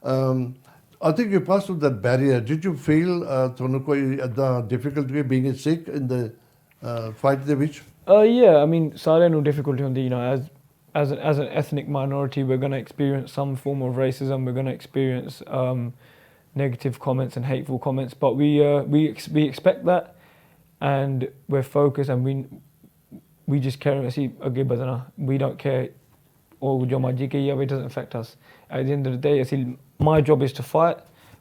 I think you passed through that barrier. Did you feel the difficulty being a Sikh in the fight the which? Yeah, I mean, sare no difficulty on the, you know, as an ethnic minority, we're going to experience some form of racism. We're going to experience negative comments and hateful comments, but we expect that, and we're focused, and we just care. We don't care. Or it doesn't affect us. At the end of the day, my job is to fight.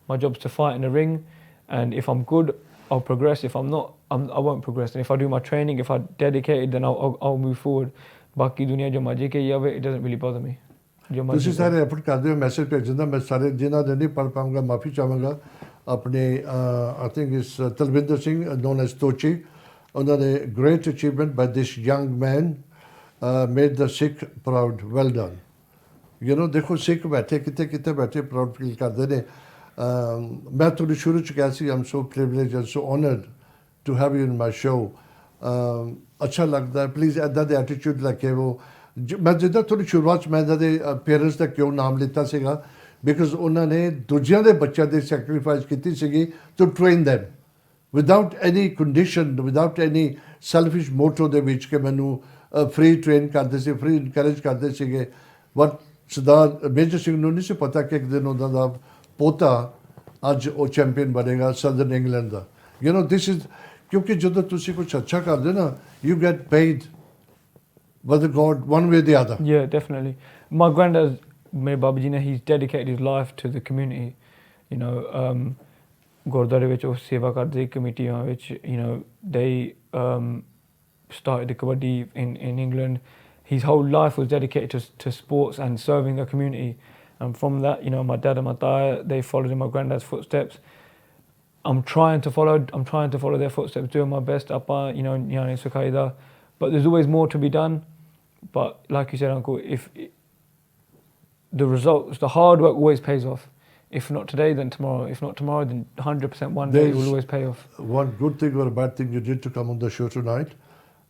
My job is to fight in the ring, and if I'm good, I'll progress. If I'm not, I won't progress. And if I do my training, if I'm dedicated, then I'll move forward. Baki dunia jo maji ke yawe, it doesn't really bother me. ਤੁਸੀਂ ਸਾਰੇ effort ਕਰਦੇ ਹੋ, message ਭੇਜਦਾ, ਮੈਂ ਸਾਰੇ ਜਿਨ੍ਹਾਂ ਦੇ ਨਹੀਂ ਪੜ੍ਹ ਪਾਉਂਗਾ ਮਾਫੀ ਚਾਹਾਂਗਾ. ਆਪਣੇ I think it's Talvinder Singh, known as Tochi. Under a great achievement by this young man, made the Sikh proud. Well done. You know, देखो Sikh बैठे कितने बैठे proud feel करते ने. मैं थोड़ी शुरू च कहा सी, I'm so privileged and so honoured to have you in my show. अच्छा लगता है. Please ऐदा दे attitude रखे वो. मैं जिद्दां थोड़ी शुरुआत मैं दे parents ਦਾ ਕਿਉਂ ਨਾਮ ਲਿੱਤਾ ਸੀਗਾ, because ਉਹਨਾਂ ਨੇ ਦੂਜਿਆਂ ਦੇ ਬੱਚਿਆਂ ਦੇ sacrifice ਕੀਤੀ ਸੀਗੀ to train them. Without any condition, without any selfish motive ਦੇ ਵਿੱਚ ਕਿ ਮੈਨੂੰ free train ਕਰਦੇ ਸੀ, free encourage ਕਰਦੇ ਸੀਗੇ. But ਸਰਦਾਰ ਮੇਜਰ ਸਿੰਘ ਨੂੰ ਨਹੀਂ ਸੀ ਪਤਾ ਕਿ ਇੱਕ ਦਿਨ ਉਹਨਾਂ ਦਾ ਪੋਤਾ ਅੱਜ ਉਹ ਚੈਂਪੀਅਨ ਬਣੇਗਾ southern England the. You know, this is ਕਿਉਂਕਿ ਜਦੋਂ ਤੁਸੀਂ ਕੁਝ ਅੱਛਾ ਕਰਦੇ ਨਾ, you get paid by the God one way or the other. Yeah, definitely. My granddad, ਮੇਰੇ ਬਾਬਾ ਜੀ ਨੇ, he's dedicated his life to the community. You know, ਗੁਰਦੁਆਰੇ ਵਿੱਚ ਉਹ ਸੇਵਾ ਕਰਦੇ ਕਮੇਟੀਆਂ ਵਿੱਚ. You know, they started the kabaddi in England. His whole life was dedicated to sports and serving the community. And from that, you know, my dad and my dad, they followed in my granddad's footsteps. I'm trying to follow their footsteps, doing my best. Appa, you know, Nyane Sukhaida. But there's always more to be done. But like you said, Uncle, if the results, the hard work always pays off. If not today, then tomorrow. If not tomorrow, then 100% one day it will always pay off. One good thing or a bad thing you did to come on the show tonight.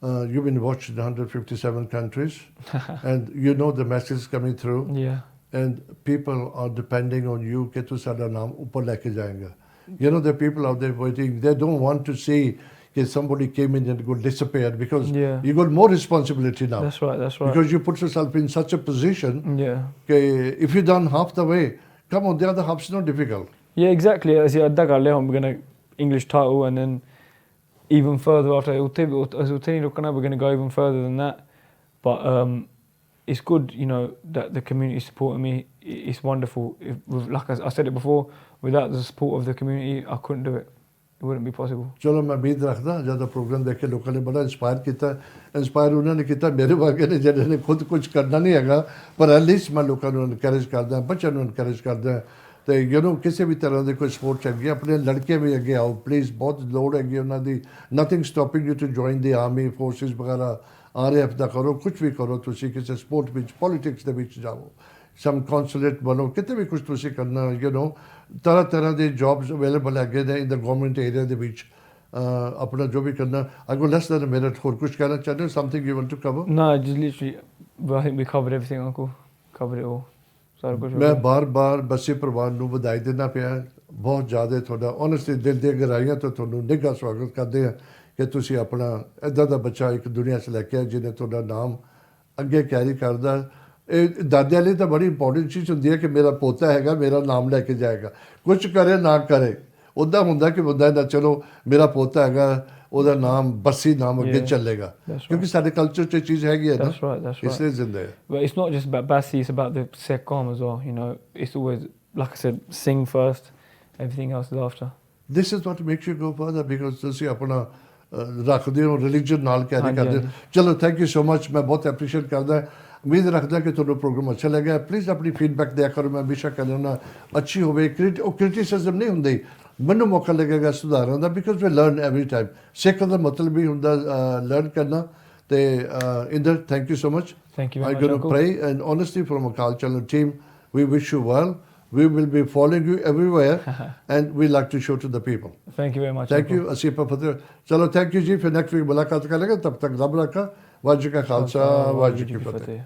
You've been watched in 157 countries, and you know the message coming through. Yeah. And people are depending on you कि तू साडा नाम ऊपर लेके जाएगा. You know, the people out there waiting. They don't want to see that somebody came in and got disappeared, because you got more responsibility now. That's right. Because you put yourself in such a position. Yeah. If you done half the way, come on, the other half's not difficult. Yeah, exactly. As I'm going to English title, and then even further after, we're going to go even further than that. But it's good, you know, that the community supporting me. It's wonderful. Like I said it before, without the support of the community, I couldn't do it. It wouldn't be possible. चलो मैं उम्मीद रखदा जब programme देख के लोगों ने बड़ा इंस्पायर उन्होंने किया मेरे वर्गे ने जिन्होंने खुद कुछ करना नहीं हैगा पर एटलीस्ट मैं लोगों को इनकरेज करदा बच्चों को इनकरेज करदा तो यू नो किसी भी तरह की कोई सपोर्ट चाहिए अपने लड़के भी अगे आओ प्लीज़ बहुत लोड़ हैगी उन्हों की nothing stopping you to join the army forces वगैरह RAF का करो कुछ भी करो तुसी किसी स्पोर्ट विच पॉलिटिक्स दे विच जाओ सम कॉन्सुलेट बनो कितने भी कुछ तुसी करना यू नो तरह तरह के जॉब्स अवेलेबल है in the government area they which अपना जो भी करना I go less than a minute और कुछ कहना चाहते हो something you want to cover No, just literally, I think we covered everything, Uncle. Covered it all. सारा कुछ मैं बार बस्सी परिवार ਨੂੰ ਵਧਾਈ ਦੇਣਾ ਪਿਆ ਬਹੁਤ ਜ਼ਿਆਦਾ ਤੁਹਾਡਾ ਓਨੈਸਟਲੀ ਦਿਲ ਦੀਆਂ ਗਹਿਰਾਈਆਂ ਤੋਂ ਤੁਹਾਨੂੰ ਨਿੱਘਾ ਸਵਾਗਤ ਕਰਦੇ ਹਾਂ ਕਿ ਤੁਸੀਂ ਆਪਣਾ ਇੱਦਾਂ ਦਾ ਬੱਚਾ ਇੱਕ ਦੁਨੀਆ 'ਚ ਲੈ ਕੇ ਆਏ ਜਿਹਨੇ ਤੁਹਾਡਾ ਨਾਮ ਅੱਗੇ ਕੈਰੀ ਕਰਦਾ ਇਹ ਦਾਦਿਆਂ ਲਈ ਤਾਂ ਬੜੀ ਇੰਪੋਰਟੈਂਟ ਚੀਜ਼ ਹੁੰਦੀ ਹੈ ਕਿ ਮੇਰਾ ਪੋਤਾ ਹੈਗਾ ਮੇਰਾ ਨਾਮ ਲੈ ਕੇ ਜਾਏਗਾ ਕੁਝ ਕਰੇ ਨਾ ਕਰੇ ਉੱਦਾਂ ਹੁੰਦਾ ਕਿ ਬੰਦਾ ਦਾ ਚਲੋ ਮੇਰਾ ਪੋਤਾ ਹੈਗਾ ਉਹਦਾ ਨਾਮ ਬੱਸੀ ਨਾਮ ਅੱਗੇ ਚੱਲੇਗਾ ਕਿਉਂਕਿ ਸਾਡੇ ਕਲਚਰ 'ਚ ਚੀਜ਼ ਹੈਗੀ ਹੈ ਨਾ ਇਸ ਲਈ ਜ਼ਿੰਦਾ ਹੈ But it's not just about Bassi, it's about the Sikh Qawm as well, you know. It's always, like I said, sing first, everything else is after. This is what makes you go further, because ਤੁਸੀਂ ਆਪਣਾ ਰੱਖਦੇ ਹੋ religion ਨਾਲ carry ਕਰਦੇ ਹੋ ਚਲੋ thank you so much ਮੈਂ ਬਹੁਤ ਐਪਰੀਸ਼ੀਏਟ ਕਰਦਾ ਉਮੀਦ ਰੱਖਦਾ ਕਿ ਤੁਹਾਨੂੰ ਪ੍ਰੋਗਰਾਮ ਅੱਛਾ ਲੱਗਿਆ ਪਲੀਜ਼ ਆਪਣੀ ਫੀਡਬੈਕ ਦਿਆ ਕਰੋ ਮੈਂ ਹਮੇਸ਼ਾ ਕਹਿੰਦਾ ਹੁੰਦਾ ਅੱਛੀ ਹੋਵੇ ਕ੍ਰਿਟਿਸਿਜ਼ਮ ਨਹੀਂ ਹੁੰਦੀ ਮੈਨੂੰ ਮੌਕਾ ਲੱਗੇਗਾ ਸੁਧਾਰਨ ਦਾ because we learn every time ਸਿੱਖ ਦਾ ਮਤਲਬ ਵੀ ਹੁੰਦਾ ਲਰਨ ਕਰਨਾ ਤੇ Inder thank you so much Thank you very I'm much, going to Uncle. pray and honestly from Akaal Channel team we wish you well. We will be following you everywhere and we like to show to the people. Thank you very much. Thank Uncle. you. Asifa Fateh. Chalo, thank you जी. फिर next week मुलाकात करेंगे तब तक रब रखा वाहिगुरू का खालसा वाहिगुरू की फतेह.